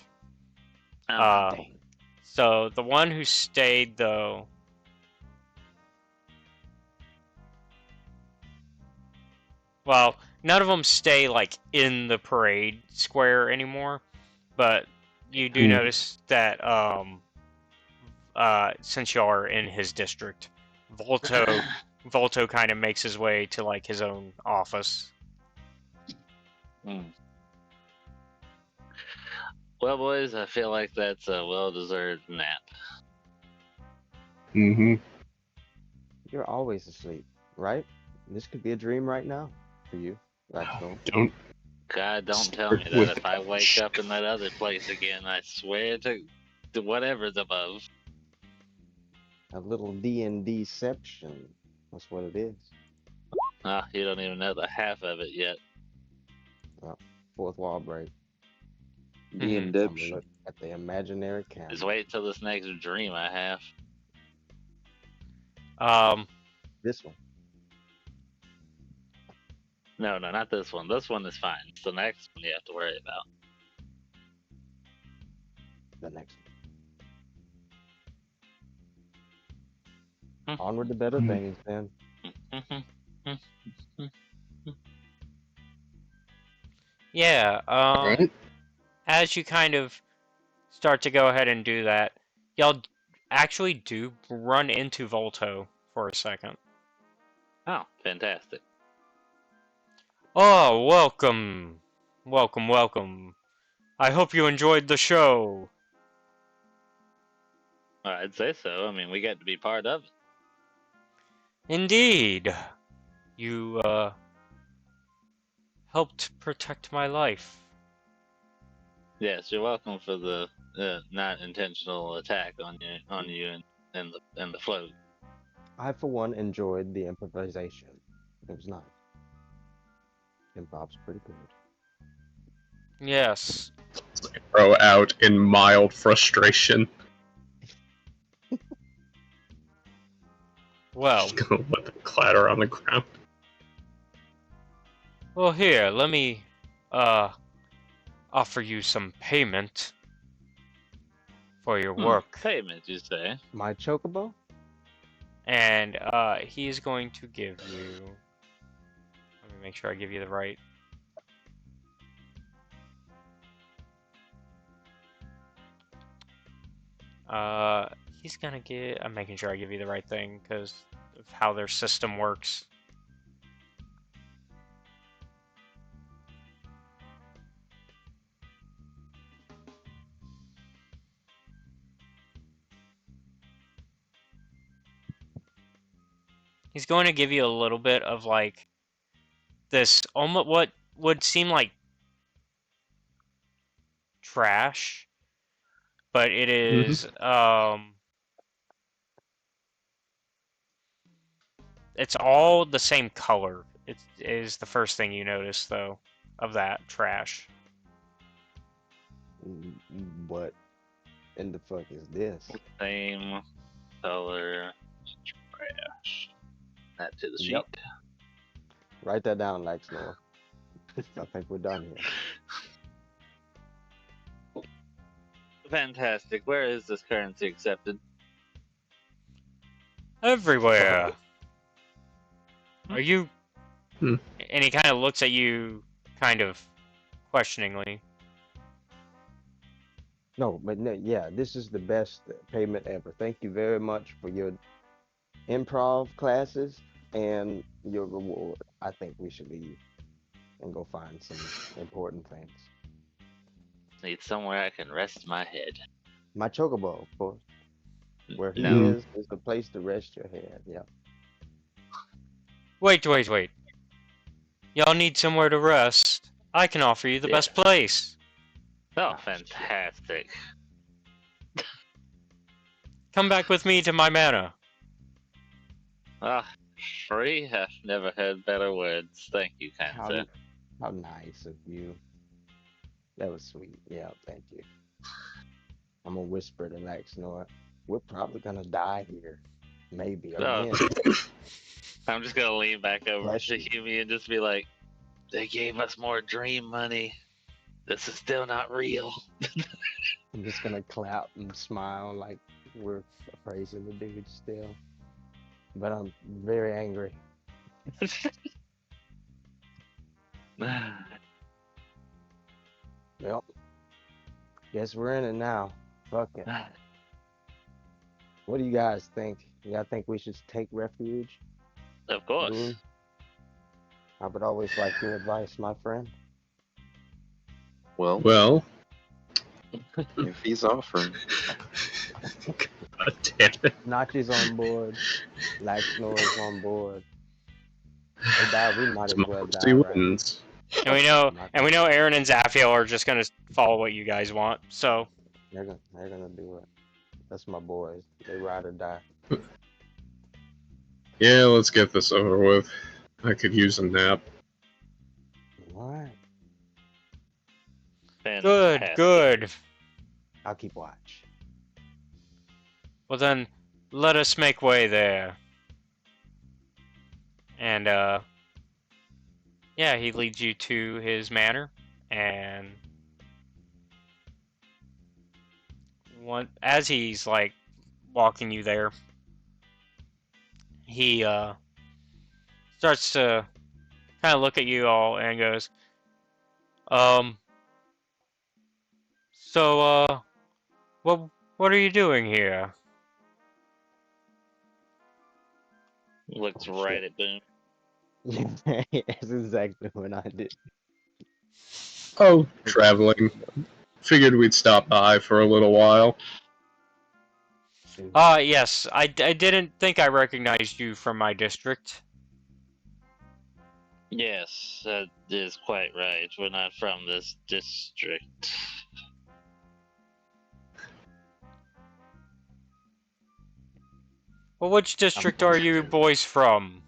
Oh, Dang. So the one who stayed though, well, none of them stay like in the parade square anymore, but you do notice that since you are in his district, Volto kind of makes his way to like his own office. Well, boys, I feel like that's a well-deserved nap. Mm-hmm. You're always asleep, right? This could be a dream right now for you, Blackstone. Don't. God, don't tell me With that if I wake up in that other place again, I swear to whatever's above. A little D&Dception. That's what it is. Ah, you don't even know the half of it yet. Fourth wall break. The I'm gonna Indemption. look at the imaginary camera. Just wait till this next dream I have. This one. No, not this one. This one is fine. It's the next one you have to worry about. The next one. Onward to better things, man. Yeah. Right? As you kind of start to go ahead and do that, y'all actually do run into Volto for a second. Oh, fantastic. Oh, welcome. Welcome, welcome. I hope you enjoyed the show. I'd say so. I mean, we get to be part of it. Indeed. You, helped protect my life. Yes, you're welcome for the not intentional attack on you and the float. I, for one, enjoyed the improvisation. It was nice. Improv's pretty good. Yes. Throw out in mild frustration. Well. Just gonna let them clatter on the ground. Well, here, let me, offer you some payment for your work. Payment, you say? My chocobo? And, he's going to give you... Let me make sure I give you the right... he's gonna get... I'm making sure I give you the right thing, because of how their system works. He's going to give you a little bit of like this almost what would seem like trash, but it is it's all the same color. It is the first thing you notice though of that trash. What in the fuck is this? Same color trash. That to the sheet. Yep. Write that down, Laxnor. I think we're done here. Fantastic. Where is this currency accepted? Everywhere. Are you? Hmm. And he kind of looks at you, kind of questioningly. No, but no, yeah, this is the best payment ever. Thank you very much for your improv classes and your reward. I think we should leave and go find some important things. Need somewhere I can rest my head. My chocobo, of course. Where he No. is the place to rest your head. Yeah. Wait. Y'all need somewhere to rest. I can offer you the Yeah. best place. Oh, fantastic. Come back with me to my manor. Ah, free? I've never heard better words. Thank you, kind How, sir. how nice of you. That was sweet. Yeah, thank you. I'm gonna whisper to Laxnor. We're probably gonna die here. Maybe Oh. again. I'm just gonna lean back over Bless to you. Huey and just be like, they gave us more dream money. This is still not real. I'm just gonna clap and smile like we're praising the dude still. But I'm very angry. Well, guess we're in it now. Fuck it. What do you guys think? Y'all think we should take refuge? Of course. Boone? I would always like your advice, my friend. Well, Well, if he's offering, God damn it. Nachi's on board. Laxnor is on board. They die, we might as well die, Democracy right? wins. And we know Aaron and Zaphiel are just gonna follow what you guys want. So They're gonna do it. That's my boys. They ride or die. Yeah, let's get this over with. I could use a nap. Alright. Fantastic. good. I'll keep watch. Well then, let us make way there. And yeah, he leads you to his manor, and as he's like walking you there, he starts to kind of look at you all and goes, so what are you doing here? Looks Oh, right shit. at Boone. That's exactly what I did. Oh, traveling. Figured we'd stop by for a little while. Yes, I didn't think I recognized you from my district. Yes, that is quite right. We're not from this district. Well, which district are you boys from?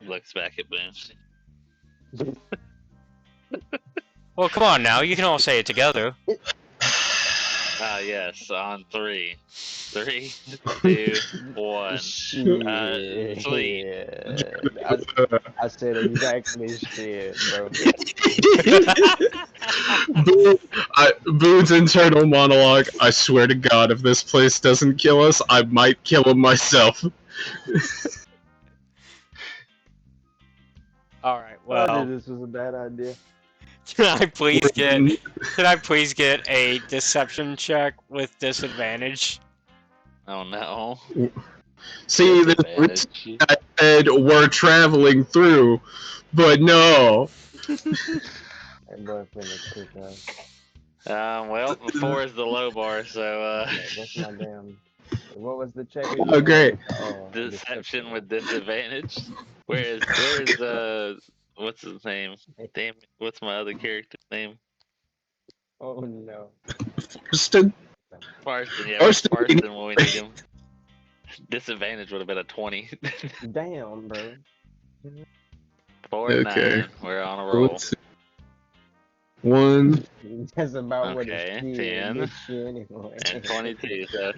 Looks back at Boone. Well, come on now, you can all say it together. Ah, yes, on 3. 3, 2, 1. Shit. I said exactly shit, bro. Boone's internal monologue. I swear to God, if this place doesn't kill us, I might kill him myself. Alright, I well, knew this was a bad idea. can I please get a deception check with disadvantage? Oh no. See, this Disadvantage. I said we're traveling through, but no. That boy finna kick us. Well, 4 is the low bar, so Yeah, that's my damn. What was the check Oh, again? great. Oh, Deception with disadvantage. Where's what's his name? Damn, what's my other character's name? Oh no. Forston. Farston. Yeah, where's Farston. Farston when we need him? Disadvantage would have been a 20. Damn, bro. 4 and Okay. 9. We're on a roll. Let's see. 1. That's about what Okay, it 10. gets you anyway. And 22. So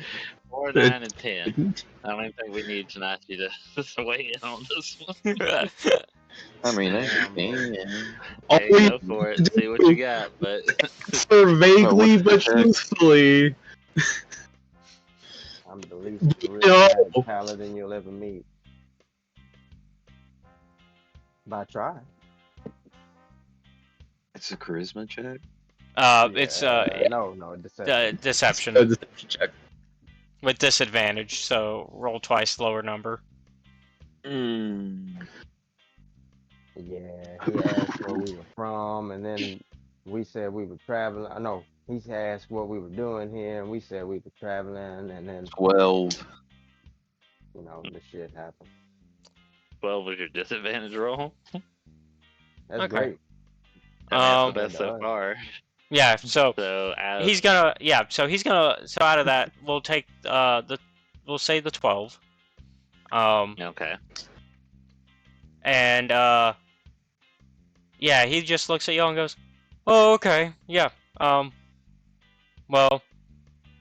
4, 9, and 10. I don't even think we need Tanachi to weigh in on this one. I mean, I Damn, bro. can. All Hey, we go for it. See what you got. But for vaguely what's the but check? truthfully. I'm the least No. charismatic paladin you'll ever meet. By try. It's a charisma check. It's No, deception. deception Check. with disadvantage, so roll twice lower number. Yeah, he asked where we were from, and then we said we were traveling. No, he asked what we were doing here, and we said we were traveling, and then 12. the shit happened. 12 was your disadvantage roll. That's Okay. great. That's the Um, best so far. Yeah, so he's gonna so out of that we'll take we'll say the 12. Okay. And yeah, he just looks at y'all and goes, "Oh, okay, yeah. Well,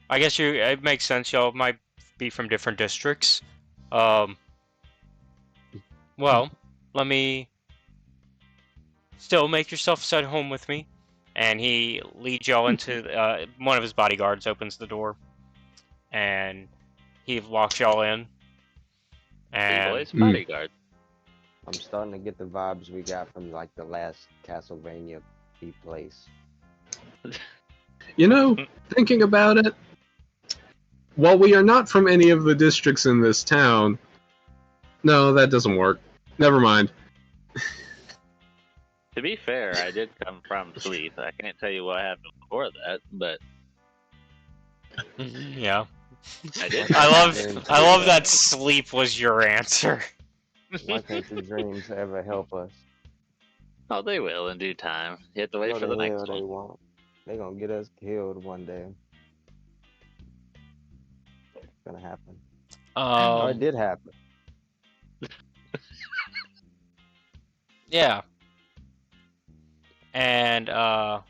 I guess it makes sense. Y'all might be from different districts. Well, let me still make yourself at home with me." And he leads y'all into one of his bodyguards opens the door, and he locks y'all in. And Boys, bodyguard. I'm starting to get the vibes we got from like the last Castlevania beat place. You know, thinking about it, while we are not from any of the districts in this town, no, that doesn't work. Never mind. To be fair, I did come from Sleep. I can't tell you what happened before that, but yeah, I did. I love that sleep was your answer. Why can't your dreams ever help us? Oh, they will in due time. You have to wait No, for the the next hell they one. won't. They gonna get us killed one day. It's gonna happen. Oh, it did happen. Yeah. And let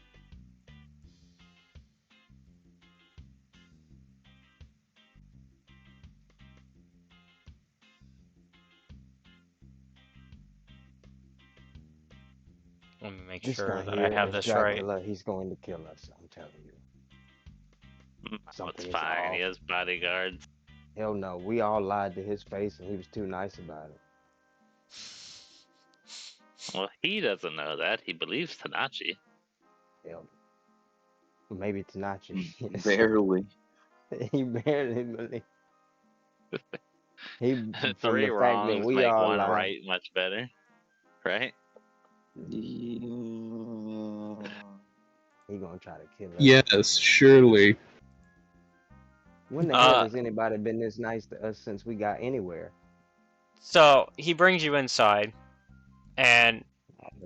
me make sure that I have this Dracula, right. he's going to kill us. I'm telling you. It's fine. He has bodyguards. Hell no. We all lied to his face, and he was too nice about it. Well, he doesn't know that. He believes Tanachi. Hell no. Maybe Tanachi. Barely. He barely believes. He from 3 the fact that wrongs we make all 1 lied. right much better, right? He gonna try to kill us. Yes, surely. When the hell has anybody been this nice to us since we got anywhere? So he brings you inside, and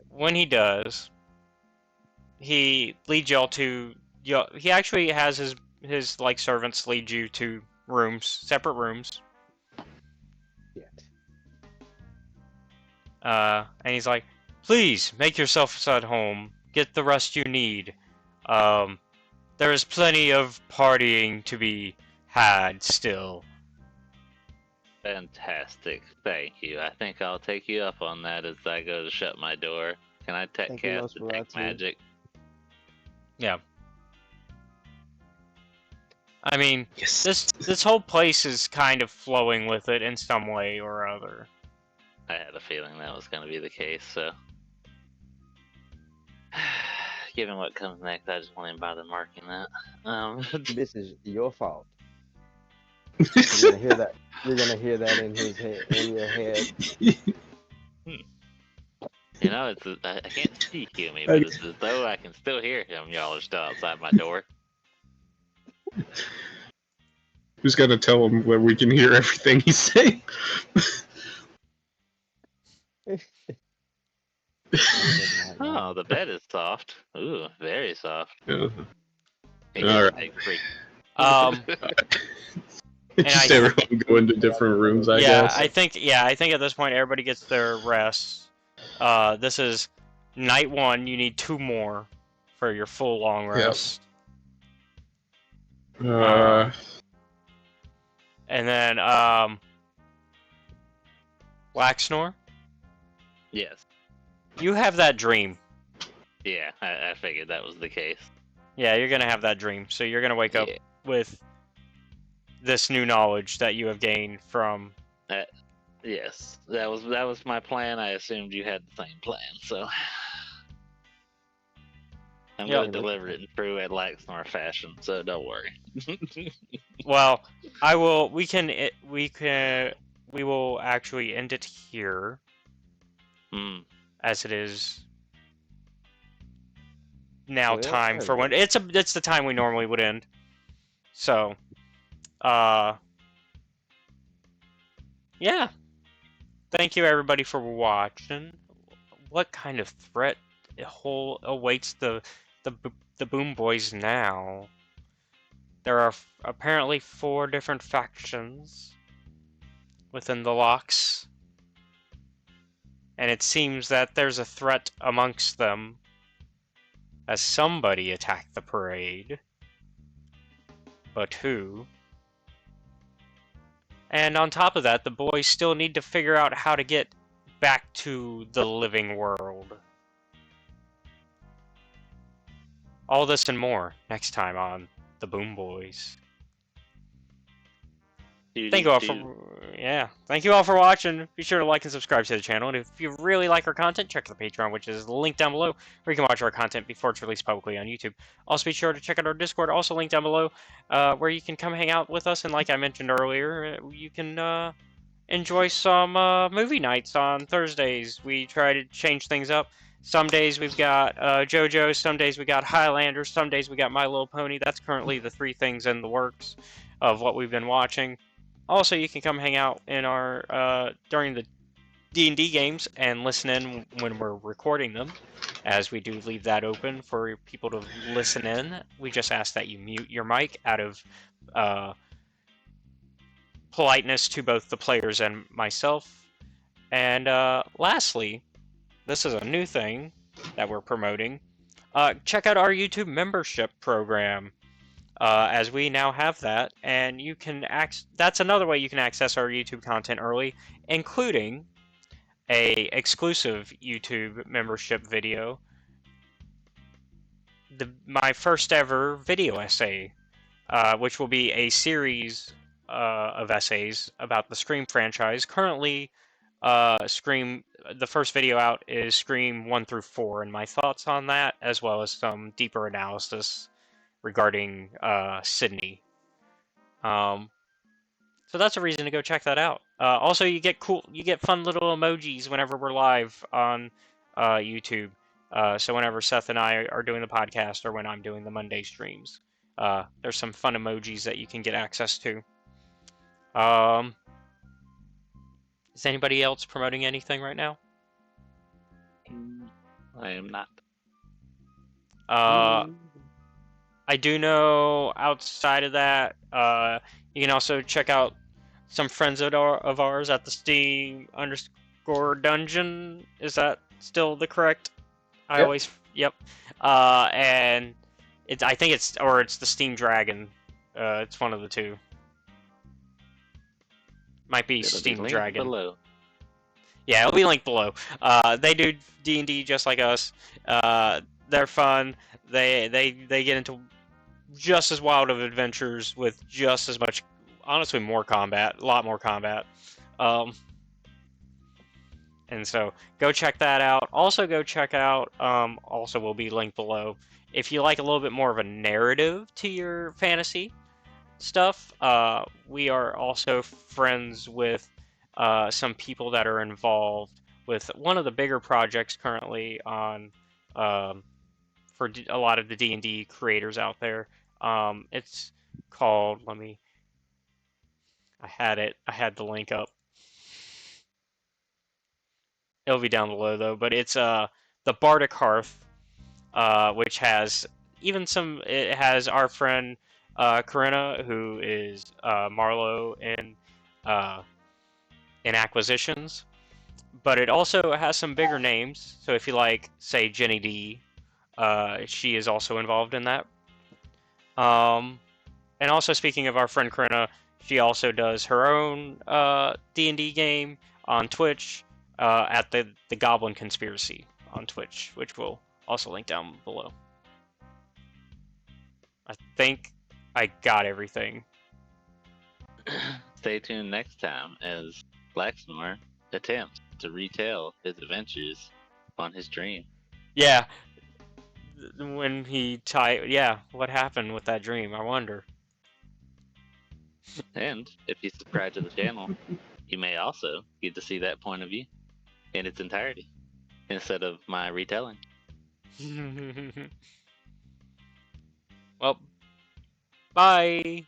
when he does, he leads y'all to. He actually has his like servants lead you to separate rooms. And he's like, "Please make yourselves at home. Get the rest you need. There is plenty of partying to be had still." Fantastic. Thank you. I think I'll take you up on that as I go to shut my door. Can I cast Detect Magic? Yeah. I mean, this whole place is kind of flowing with it in some way or other. I had a feeling that was going to be the case, so... Given what comes next, I just won't even bother marking that. This is your fault. You're gonna hear that. You're gonna hear that in his head, in your head. You know, I can't see Hume, but it's as though I can still hear him. Y'all are still outside my door. Who's gonna tell him where we can hear everything he's saying? Oh, the bed is soft. Ooh, very soft. Yeah. He is a big freak. And Just I- everyone go into different rooms, I guess. I think at this point everybody gets their rest. This is night 1. You need 2 more for your full long rest. Uh, And then Waxnor, Yes. you have that dream. Yeah, I figured that was the case. Yeah, you're gonna have that dream. So you're gonna wake up Yeah. with this new knowledge that you have gained from. Yes, that was my plan. I assumed you had the same plan, so I'm Yep. going to deliver it in true Laxnor fashion. So don't worry. Well, I will. We will actually end it here, as it is now Well time said, for when then. it's the time we normally would end. So, yeah. Thank you everybody for watching. What kind of threat awaits the Boom Boys now? There are apparently 4 different factions within the locks, and it seems that there's a threat amongst them as somebody attacked the parade. But who? And on top of that, the boys still need to figure out how to get back to the living world. All this and more next time on the Boom Boys. Thank you all for watching. Be sure to like and subscribe to the channel. And if you really like our content, check the Patreon, which is linked down below, where you can watch our content before it's released publicly on YouTube. Also, be sure to check out our Discord, also linked down below, where you can come hang out with us. And like I mentioned earlier, you can enjoy some movie nights on Thursdays. We try to change things up. Some days we've got JoJo, some days we got Highlander, some days we got My Little Pony. That's currently the 3 things in the works of what we've been watching. Also, you can come hang out in our during the D&D games and listen in when we're recording them, as we do leave that open for people to listen in. We just ask that you mute your mic out of politeness to both the players and myself. And lastly, this is a new thing that we're promoting. Check out our YouTube membership program. As we now have that, and you can that's another way you can access our YouTube content early, including a exclusive YouTube membership video, my first ever video essay, which will be a series of essays about the Scream franchise. Currently, the first video out is Scream 1 through 4, and my thoughts on that, as well as some deeper analysis regarding Sydney. So that's a reason to go check that out. Also, you get fun little emojis whenever we're live on YouTube. So whenever Seth and I are doing the podcast, or when I'm doing the Monday streams, there's some fun emojis that you can get access to. Is anybody else promoting anything right now? I am not. I do know outside of that, you can also check out some friends of ours at the Steam_dungeon. Is that still the correct? Yep. And I think it's the Steam Dragon. It's one of the two. Might be It'll Steam be linked Dragon. below. Yeah, it'll be linked below. They do D&D just like us. They're fun. They get into just as wild of adventures with just as much, honestly, more combat, a lot more combat. And so go check that out. Also go check out, also will be linked below, if you like a little bit more of a narrative to your fantasy stuff. We are also friends with some people that are involved with one of the bigger projects currently on for a lot of the D&D creators out there. It's called, I had it. I had the link up. It'll be down below though. But it's the Bardic Hearth, which has even some. It has our friend Corinna, who is Marlowe in Acquisitions. But it also has some bigger names. So if you like, say Jenny D, she is also involved in that. And also speaking of our friend Corinna, she also does her own D&D game on Twitch at the Goblin Conspiracy on Twitch, which we'll also link down below. I think I got everything. Stay tuned next time as Blacksnore attempts to retell his adventures on his dream. Yeah, when he yeah, what happened with that dream? I wonder. And if you subscribe to the channel, you may also get to see that point of view in its entirety instead of my retelling. Well, bye.